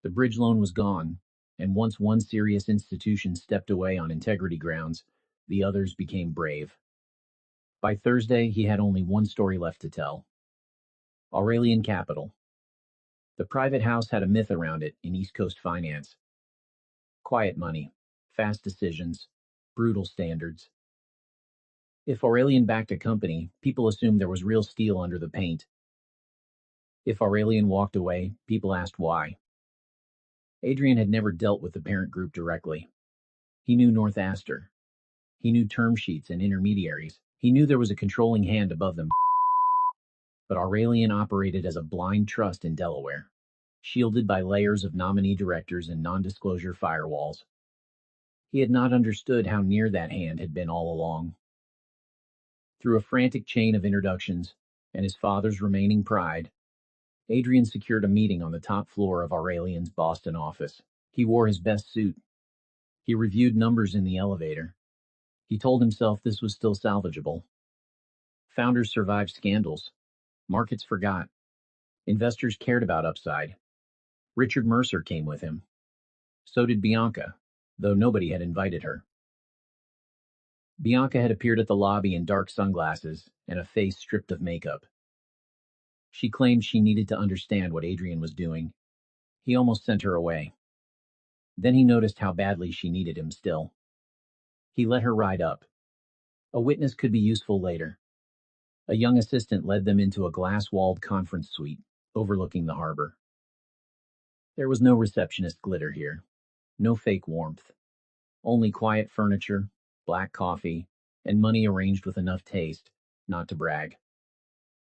The bridge loan was gone, and once one serious institution stepped away on integrity grounds, the others became brave. By Thursday, he had only one story left to tell. Aurelian Capital. The private house had a myth around it in East Coast finance. Quiet money, fast decisions, brutal standards. If Aurelian backed a company, people assumed there was real steel under the paint. If Aurelian walked away, people asked why. Adrian had never dealt with the parent group directly. He knew North Astor. He knew term sheets and intermediaries. He knew there was a controlling hand above them. But Aurelian operated as a blind trust in Delaware, shielded by layers of nominee directors and non-disclosure firewalls. He had not understood how near that hand had been all along. Through a frantic chain of introductions and his father's remaining pride, Adrian secured a meeting on the top floor of Aurelian's Boston office. He wore his best suit. He reviewed numbers in the elevator. He told himself this was still salvageable. Founders survived scandals. Markets forgot. Investors cared about upside. Richard Mercer came with him. So did Bianca, though nobody had invited her. Bianca had appeared at the lobby in dark sunglasses and a face stripped of makeup. She claimed she needed to understand what Adrian was doing. He almost sent her away. Then he noticed how badly she needed him still. He let her ride up. A witness could be useful later. A young assistant led them into a glass-walled conference suite overlooking the harbor. There was no receptionist glitter here, no fake warmth, only quiet furniture, black coffee, and money arranged with enough taste not to brag.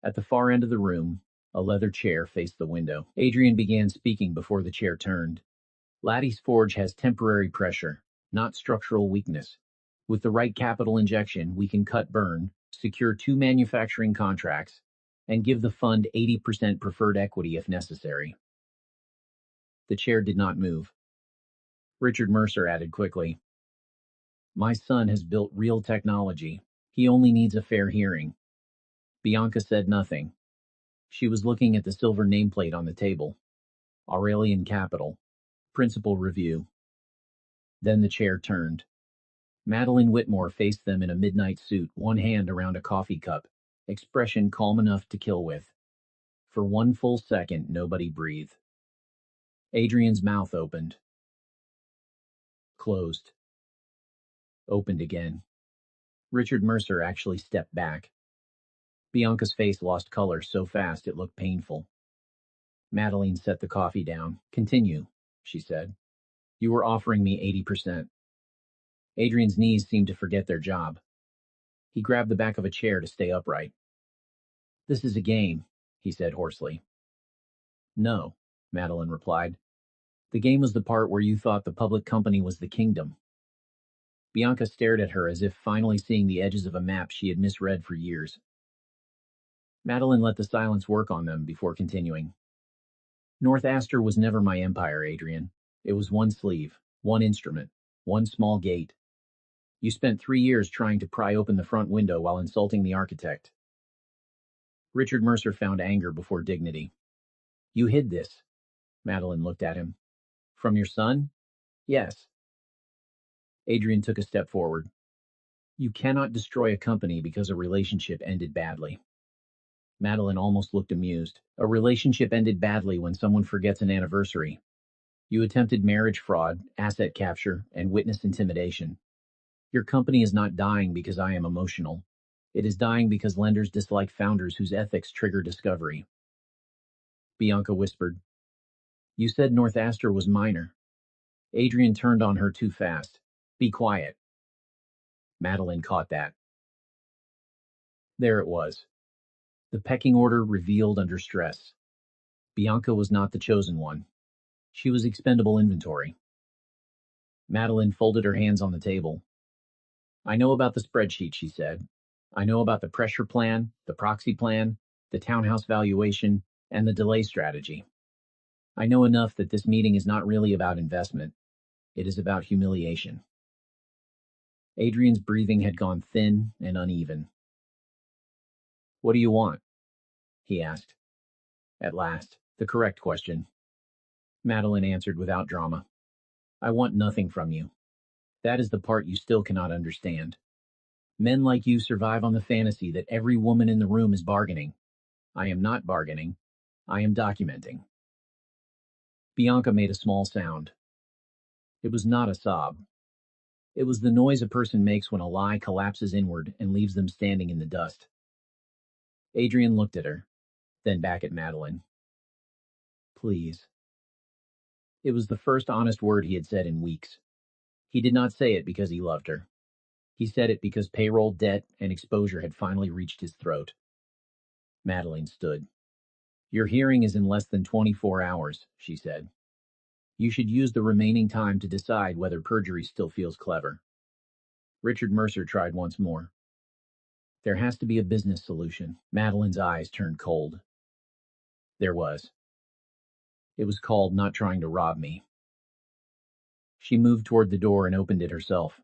At the far end of the room, a leather chair faced the window. Adrian began speaking before the chair turned. Laddie's Forge has temporary pressure, not structural weakness. With the right capital injection, we can cut burn, secure 2 manufacturing contracts, and give the fund 80% preferred equity if necessary. The chair did not move. Richard Mercer added quickly, "My son has built real technology. He only needs a fair hearing." Bianca said nothing. She was looking at the silver nameplate on the table. Aurelian Capital. Principal Review. Then the chair turned. Madeline Whitmore faced them in a midnight suit, one hand around a coffee cup, expression calm enough to kill with. For 1 full second, nobody breathed. Adrian's mouth opened. Closed. Opened again. Richard Mercer actually stepped back. Bianca's face lost color so fast it looked painful. Madeline set the coffee down. "Continue," she said. "You were offering me 80%. Adrian's knees seemed to forget their job. He grabbed the back of a chair to stay upright. "This is a game," he said hoarsely. "No," Madeline replied. "The game was the part where you thought the public company was the kingdom." Bianca stared at her as if finally seeing the edges of a map she had misread for years. Madeline let the silence work on them before continuing. "North Astor was never my empire, Adrian. It was one sleeve, one instrument, one small gate. You spent 3 years trying to pry open the front window while insulting the architect." Richard Mercer found anger before dignity. "You hid this." Madeline looked at him. "From your son?" "Yes." Adrian took a step forward. "You cannot destroy a company because a relationship ended badly." Madeline almost looked amused. "A relationship ended badly when someone forgets an anniversary. You attempted marriage fraud, asset capture, and witness intimidation. Your company is not dying because I am emotional. It is dying because lenders dislike founders whose ethics trigger discovery." Bianca whispered, "You said North Astor was minor." Adrian turned on her too fast. "Be quiet." Madeline caught that. There it was. The pecking order revealed under stress. Bianca was not the chosen one. She was expendable inventory. Madeline folded her hands on the table. "I know about the spreadsheet," she said. "I know about the pressure plan, the proxy plan, the townhouse valuation, and the delay strategy. I know enough that this meeting is not really about investment. It is about humiliation." Adrian's breathing had gone thin and uneven. "What do you want?" he asked. At last, the correct question. Madeline answered without drama. "I want nothing from you. That is the part you still cannot understand. Men like you survive on the fantasy that every woman in the room is bargaining. I am not bargaining. I am documenting." Bianca made a small sound. It was not a sob. It was the noise a person makes when a lie collapses inward and leaves them standing in the dust. Adrian looked at her, then back at Madeline. "Please." It was the first honest word he had said in weeks. He did not say it because he loved her. He said it because payroll, debt, and exposure had finally reached his throat. Madeline stood. "Your hearing is in less than 24 hours, she said. "You should use the remaining time to decide whether perjury still feels clever." Richard Mercer tried once more. "There has to be a business solution." Madeline's eyes turned cold. There was. It was called not trying to rob me. She moved toward the door and opened it herself.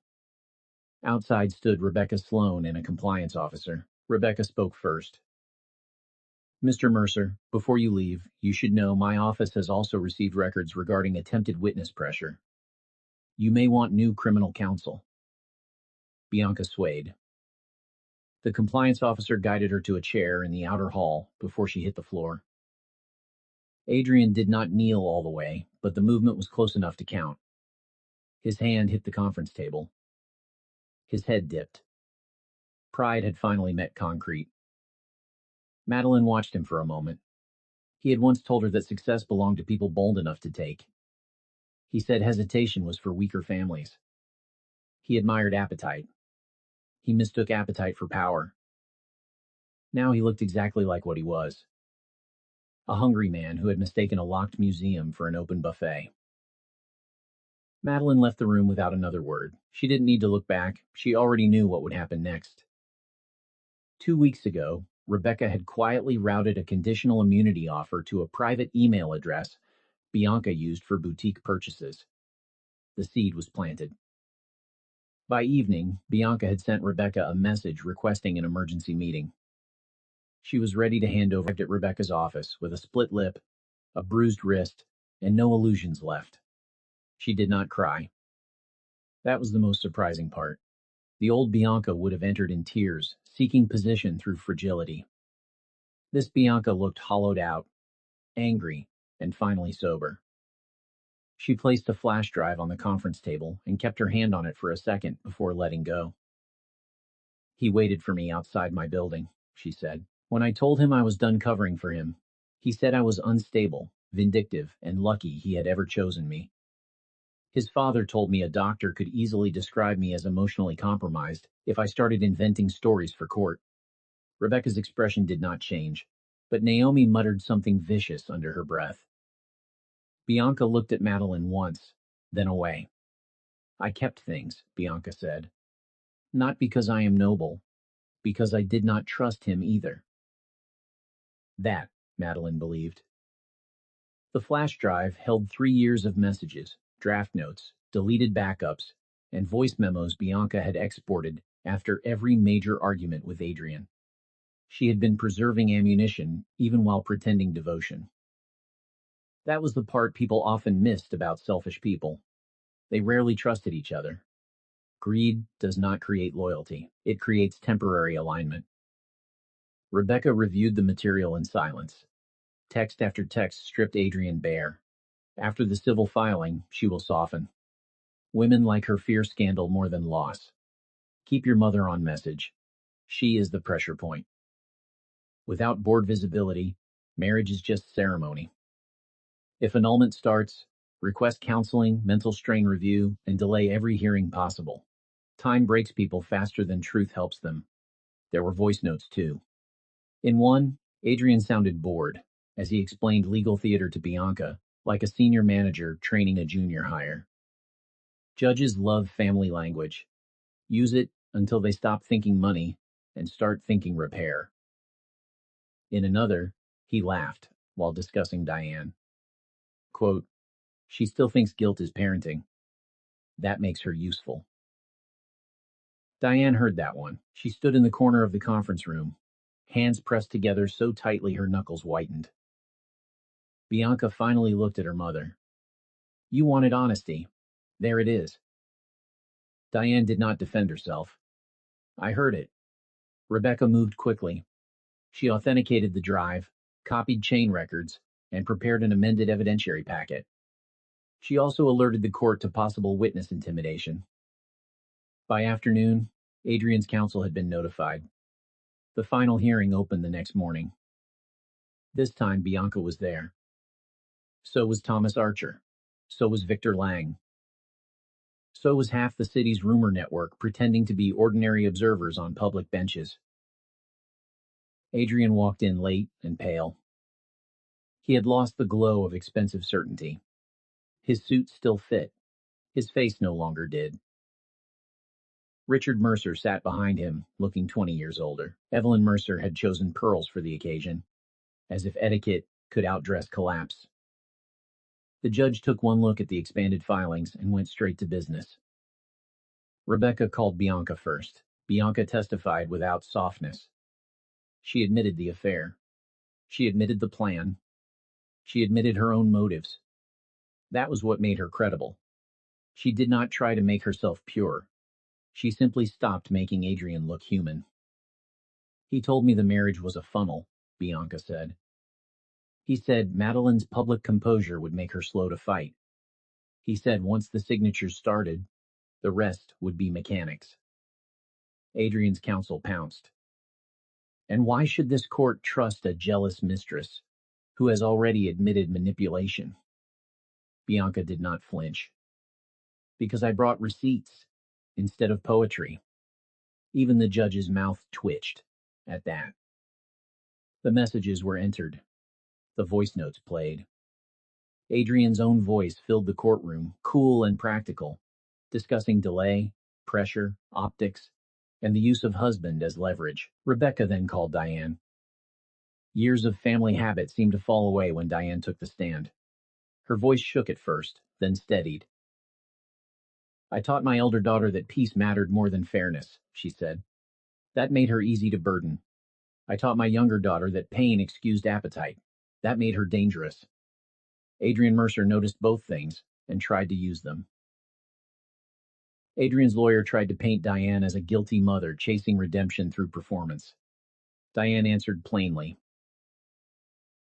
Outside stood Rebecca Sloan and a compliance officer. Rebecca spoke first. "Mr. Mercer, before you leave, you should know my office has also received records regarding attempted witness pressure. You may want new criminal counsel." Bianca swayed. The compliance officer guided her to a chair in the outer hall before she hit the floor. Adrian did not kneel all the way, but the movement was close enough to count. His hand hit the conference table. His head dipped. Pride had finally met concrete. Madeline watched him for a moment. He had once told her that success belonged to people bold enough to take. He said hesitation was for weaker families. He admired appetite. He mistook appetite for power. Now he looked exactly like what he was. A hungry man who had mistaken a locked museum for an open buffet. Madeline left the room without another word. She didn't need to look back. She already knew what would happen next. 2 weeks ago, Rebecca had quietly routed a conditional immunity offer to a private email address Bianca used for boutique purchases. The seed was planted. By evening, Bianca had sent Rebecca a message requesting an emergency meeting. She was ready to hand over at Rebecca's office with a split lip, a bruised wrist, and no illusions left. She did not cry. That was the most surprising part. The old Bianca would have entered in tears, seeking position through fragility. This Bianca looked hollowed out, angry, and finally sober. She placed a flash drive on the conference table and kept her hand on it for a second before letting go. "He waited for me outside my building," she said. "When I told him I was done covering for him, he said I was unstable, vindictive, and lucky he had ever chosen me. His father told me a doctor could easily describe me as emotionally compromised if I started inventing stories for court." Rebecca's expression did not change, but Naomi muttered something vicious under her breath. Bianca looked at Madeline once, then away. "I kept things," Bianca said. "Not because I am noble, because I did not trust him either." That, Madeline believed. The flash drive held 3 years of messages, draft notes, deleted backups, and voice memos Bianca had exported after every major argument with Adrian. She had been preserving ammunition even while pretending devotion. That was the part people often missed about selfish people. They rarely trusted each other. Greed does not create loyalty. It creates temporary alignment. Rebecca reviewed the material in silence. Text after text stripped Adrian bare. After the civil filing, she will soften. Women like her fear scandal more than loss. Keep your mother on message. She is the pressure point. Without board visibility, marriage is just ceremony. If annulment starts, request counseling, mental strain review, and delay every hearing possible. Time breaks people faster than truth helps them. There were voice notes too. In one, Adrian sounded bored as he explained legal theater to Bianca, like a senior manager training a junior hire. Judges love family language. Use it until they stop thinking money and start thinking repair. In another, he laughed while discussing Diane. Quote, "She still thinks guilt is parenting. That makes her useful." Diane heard that one. She stood in the corner of the conference room, hands pressed together so tightly her knuckles whitened. Bianca finally looked at her mother. "You wanted honesty. There it is." Diane did not defend herself. "I heard it." Rebecca moved quickly. She authenticated the drive, copied chain records, and prepared an amended evidentiary packet. She also alerted the court to possible witness intimidation. By afternoon, Adrian's counsel had been notified. The final hearing opened the next morning. This time Bianca was there. So was Thomas Archer. So was Victor Lang. So was half the city's rumor network pretending to be ordinary observers on public benches. Adrian walked in late and pale. He had lost the glow of expensive certainty. His suit still fit. His face no longer did. Richard Mercer sat behind him, looking 20 years older. Evelyn Mercer had chosen pearls for the occasion, as if etiquette could outdress collapse. The judge took one look at the expanded filings and went straight to business. Rebecca called Bianca first. Bianca testified without softness. She admitted the affair. She admitted the plan. She admitted her own motives. That was what made her credible. She did not try to make herself pure. She simply stopped making Adrian look human. He told me the marriage was a funnel, Bianca said. He said Madeline's public composure would make her slow to fight. He said once the signatures started, the rest would be mechanics. Adrian's counsel pounced. And why should this court trust a jealous mistress who has already admitted manipulation? Bianca did not flinch. Because I brought receipts instead of poetry. Even the judge's mouth twitched at that. The messages were entered. The voice notes played. Adrian's own voice filled the courtroom, cool and practical, discussing delay, pressure, optics, and the use of husband as leverage. Rebecca then called Diane. Years of family habit seemed to fall away when Diane took the stand. Her voice shook at first, then steadied. I taught my elder daughter that peace mattered more than fairness, she said. That made her easy to burden. I taught my younger daughter that pain excused appetite. That made her dangerous. Adrian Mercer noticed both things and tried to use them. Adrian's lawyer tried to paint Diane as a guilty mother chasing redemption through performance. Diane answered plainly.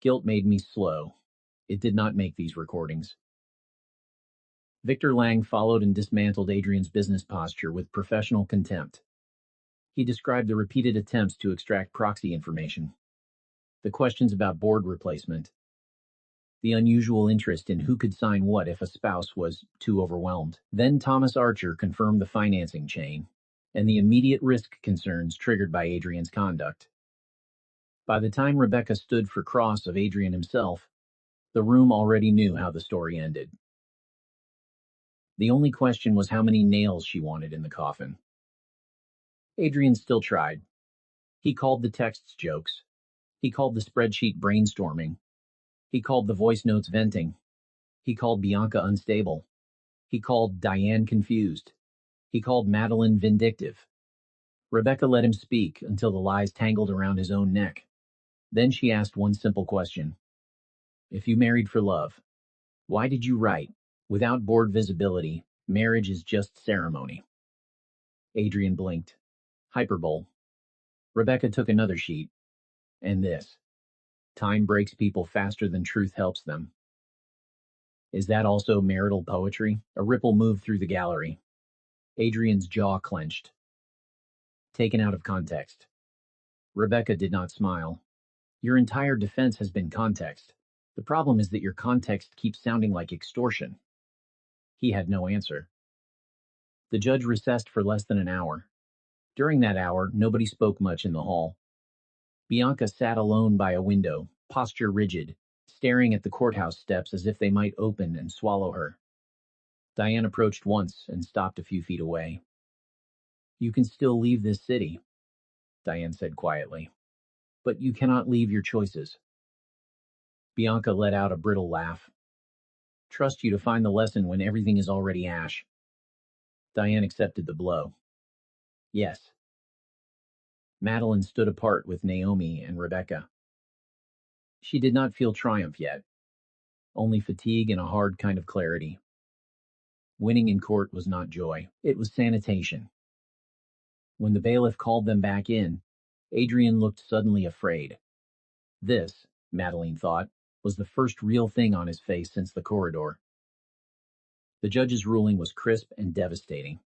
Guilt made me slow. It did not make these recordings. Victor Lang followed and dismantled Adrian's business posture with professional contempt. He described the repeated attempts to extract proxy information, the questions about board replacement, the unusual interest in who could sign what if a spouse was too overwhelmed. Then Thomas Archer confirmed the financing chain and the immediate risk concerns triggered by Adrian's conduct. By the time Rebecca stood for cross of Adrian himself, the room already knew how the story ended. The only question was how many nails she wanted in the coffin. Adrian still tried. He called the texts jokes. He called the spreadsheet brainstorming. He called the voice notes venting. He called Bianca unstable. He called Diane confused. He called Madeline vindictive. Rebecca let him speak until the lies tangled around his own neck. Then she asked one simple question. If you married for love, why did you write, without board visibility, marriage is just ceremony? Adrian blinked. Hyperbole. Rebecca took another sheet. And this. Time breaks people faster than truth helps them. Is that also marital poetry? A ripple moved through the gallery. Adrian's jaw clenched. Taken out of context. Rebecca did not smile. Your entire defense has been context. The problem is that your context keeps sounding like extortion. He had no answer. The judge recessed for less than an hour. During that hour, nobody spoke much in the hall. Bianca sat alone by a window, posture rigid, staring at the courthouse steps as if they might open and swallow her. Diane approached once and stopped a few feet away. You can still leave this city, Diane said quietly. But you cannot leave your choices. Bianca let out a brittle laugh. Trust you to find the lesson when everything is already ash. Diane accepted the blow. Yes. Madeline stood apart with Naomi and Rebecca. She did not feel triumph yet, only fatigue and a hard kind of clarity. Winning in court was not joy, it was sanitation. When the bailiff called them back in, Adrian looked suddenly afraid. This, Madeline thought, was the first real thing on his face since the corridor. The judge's ruling was crisp and devastating.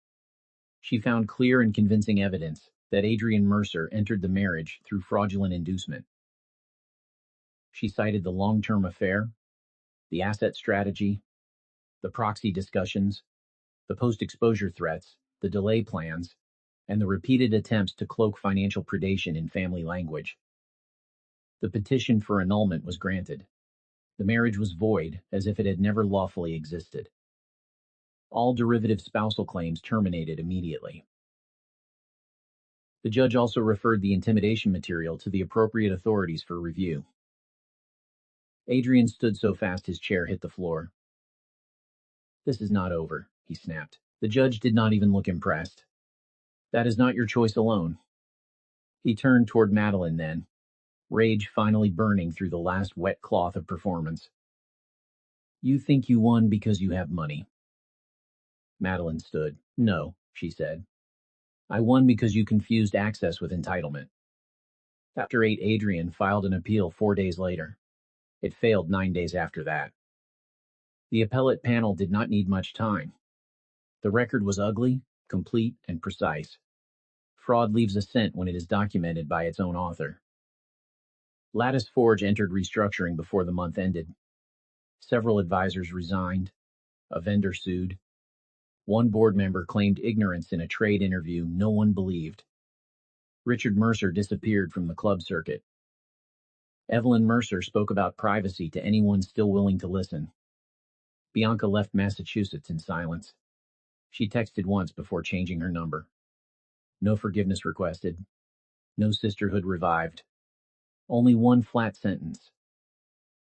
She found clear and convincing evidence that Adrian Mercer entered the marriage through fraudulent inducement. She cited the long-term affair, the asset strategy, The proxy discussions, the post-exposure threats, the delay plans, and the repeated attempts to cloak financial predation in family language. The petition for annulment was granted. The marriage was void, as if it had never lawfully existed. All derivative spousal claims terminated immediately. The judge also referred the intimidation material to the appropriate authorities for review. Adrian stood so fast his chair hit the floor. "This is not over," he snapped. The judge did not even look impressed. "That is not your choice alone." He turned toward Madeline then, rage finally burning through the last wet cloth of performance. "You think you won because you have money." Madeline stood. "No," she said. "I won because you confused access with entitlement." Chapter 8 Adrian filed an appeal 4 days later. It failed 9 days after that. The appellate panel did not need much time. The record was ugly, complete, and precise. Fraud leaves a scent when it is documented by its own author. Lattice Forge entered restructuring before the month ended. Several advisors resigned. A vendor sued. One board member claimed ignorance in a trade interview no one believed. Richard Mercer disappeared from the club circuit. Evelyn Mercer spoke about privacy to anyone still willing to listen. Bianca left Massachusetts in silence. She texted once before changing her number. No forgiveness requested. No sisterhood revived. Only one flat sentence.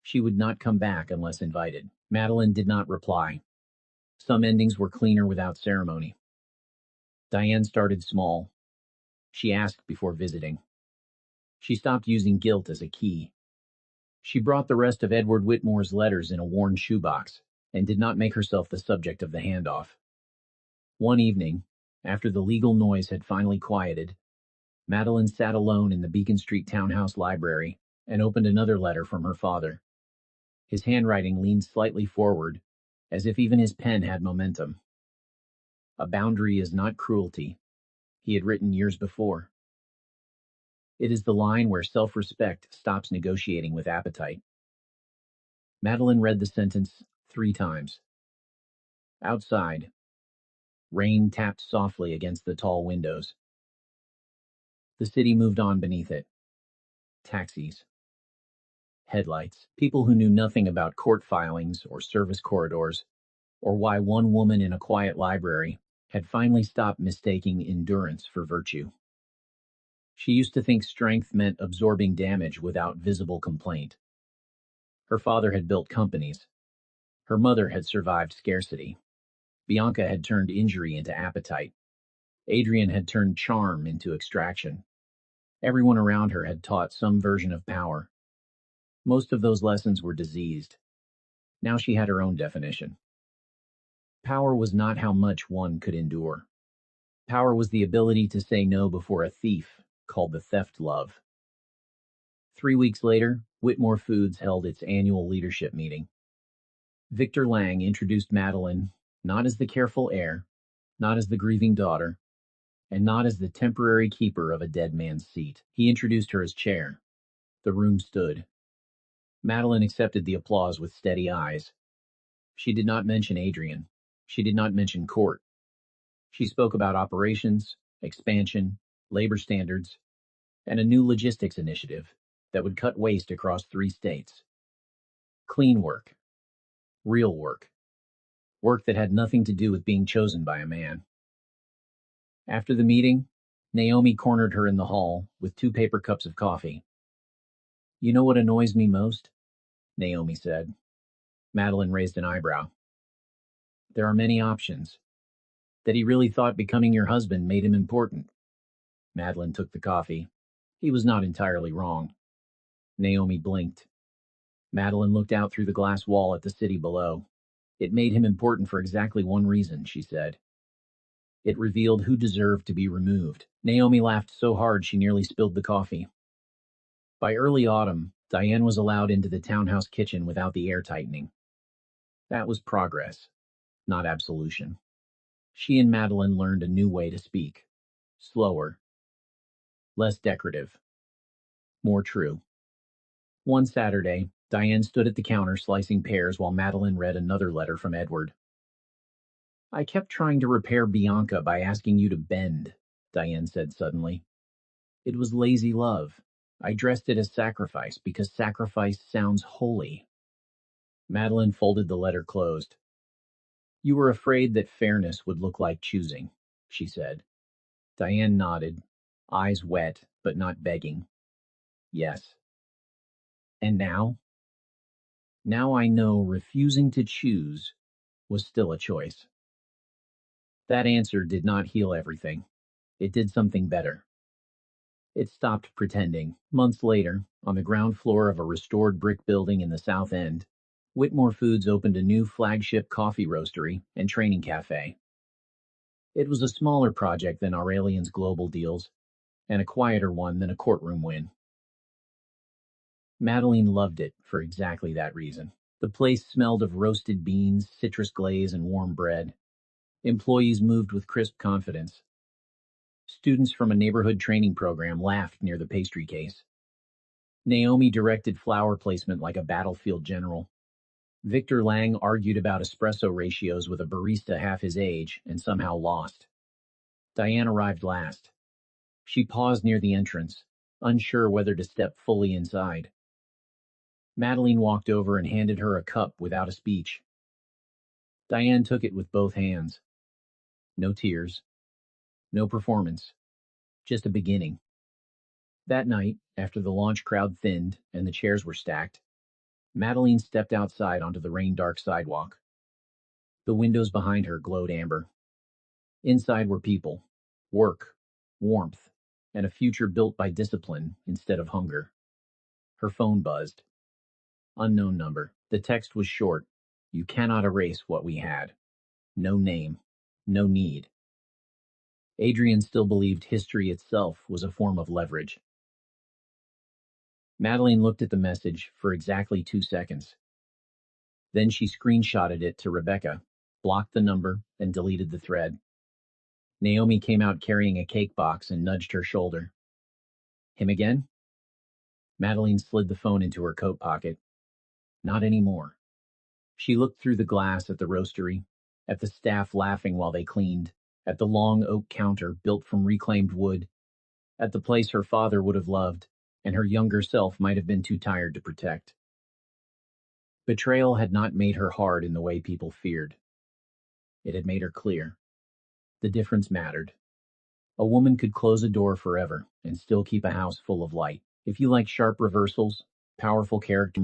She would not come back unless invited. Madeline did not reply. Some endings were cleaner without ceremony. Diane started small. She asked before visiting. She stopped using guilt as a key. She brought the rest of Edward Whitmore's letters in a worn shoebox and did not make herself the subject of the handoff. One evening, after the legal noise had finally quieted, Madeline sat alone in the Beacon Street townhouse library and opened another letter from her father. His handwriting leaned slightly forward, as if even his pen had momentum. "A boundary is not cruelty," he had written years before. "It is the line where self-respect stops negotiating with appetite." Madeline read the sentence 3 times. Outside, rain tapped softly against the tall windows. The city moved on beneath it. Taxis. Headlights. People who knew nothing about court filings or service corridors, or why one woman in a quiet library had finally stopped mistaking endurance for virtue. She used to think strength meant absorbing damage without visible complaint. Her father had built companies. Her mother had survived scarcity. Bianca had turned injury into appetite. Adrian had turned charm into extraction. Everyone around her had taught some version of power. Most of those lessons were diseased. Now she had her own definition. Power was not how much one could endure. Power was the ability to say no before a thief called the theft love. 3 weeks later, Whitmore Foods held its annual leadership meeting. Victor Lang introduced Madeline not as the careful heir, not as the grieving daughter, and not as the temporary keeper of a dead man's seat. He introduced her as chair. The room stood. Madeline accepted the applause with steady eyes. She did not mention Adrian. She did not mention court. She spoke about operations, expansion, labor standards, and a new logistics initiative that would cut waste across 3 states. Clean work. Real work. Work that had nothing to do with being chosen by a man. After the meeting, Naomi cornered her in the hall with 2 paper cups of coffee. "You know what annoys me most?" Naomi said. Madeline raised an eyebrow. "There are many options. That he really thought becoming your husband made him important." Madeline took the coffee. He was not entirely wrong. Naomi blinked. Madeline looked out through the glass wall at the city below. "It made him important for exactly one reason," she said. "It revealed who deserved to be removed." Naomi laughed so hard she nearly spilled the coffee. By early autumn, Diane was allowed into the townhouse kitchen without the air tightening. That was progress, not absolution. She and Madeline learned a new way to speak. Slower. Less decorative. More true. One Saturday, Diane stood at the counter slicing pears while Madeline read another letter from Edward. I kept trying to repair Bianca by asking you to bend, Diane said suddenly. It was lazy love. I dressed it as sacrifice because sacrifice sounds holy. Madeline folded the letter closed. You were afraid that fairness would look like choosing, she said. Diane nodded, eyes wet, but not begging. Yes. And now? Now I know refusing to choose was still a choice. That answer did not heal everything. It did something better. It stopped pretending. Months later, on the ground floor of a restored brick building in the South End, Whitmore Foods opened a new flagship coffee roastery and training cafe. It was a smaller project than Aurelian's global deals, and a quieter one than a courtroom win. Madeline loved it for exactly that reason. The place smelled of roasted beans, citrus glaze, and warm bread. Employees moved with crisp confidence. Students from a neighborhood training program laughed near the pastry case. Naomi directed flower placement like a battlefield general. Victor Lang argued about espresso ratios with a barista half his age and somehow lost. Diane arrived last. She paused near the entrance, unsure whether to step fully inside. Madeline walked over and handed her a cup without a speech. Diane took it with both hands. No tears. No performance. Just a beginning. That night, after the launch crowd thinned and the chairs were stacked, Madeline stepped outside onto the rain-dark sidewalk. The windows behind her glowed amber. Inside were people, work, warmth, and a future built by discipline instead of hunger. Her phone buzzed. Unknown number. The text was short. You cannot erase what we had. No name. No need. Adrian still believed history itself was a form of leverage. Madeline looked at the message for exactly 2 seconds. Then she screenshotted it to Rebecca, blocked the number, and deleted the thread. Naomi came out carrying a cake box and nudged her shoulder. Him again? Madeline slid the phone into her coat pocket. Not anymore. She looked through the glass at the roastery, at the staff laughing while they cleaned, at the long oak counter built from reclaimed wood, at the place her father would have loved, and her younger self might have been too tired to protect. Betrayal had not made her hard in the way people feared. It had made her clear. The difference mattered. A woman could close a door forever and still keep a house full of light. If you like sharp reversals, powerful character,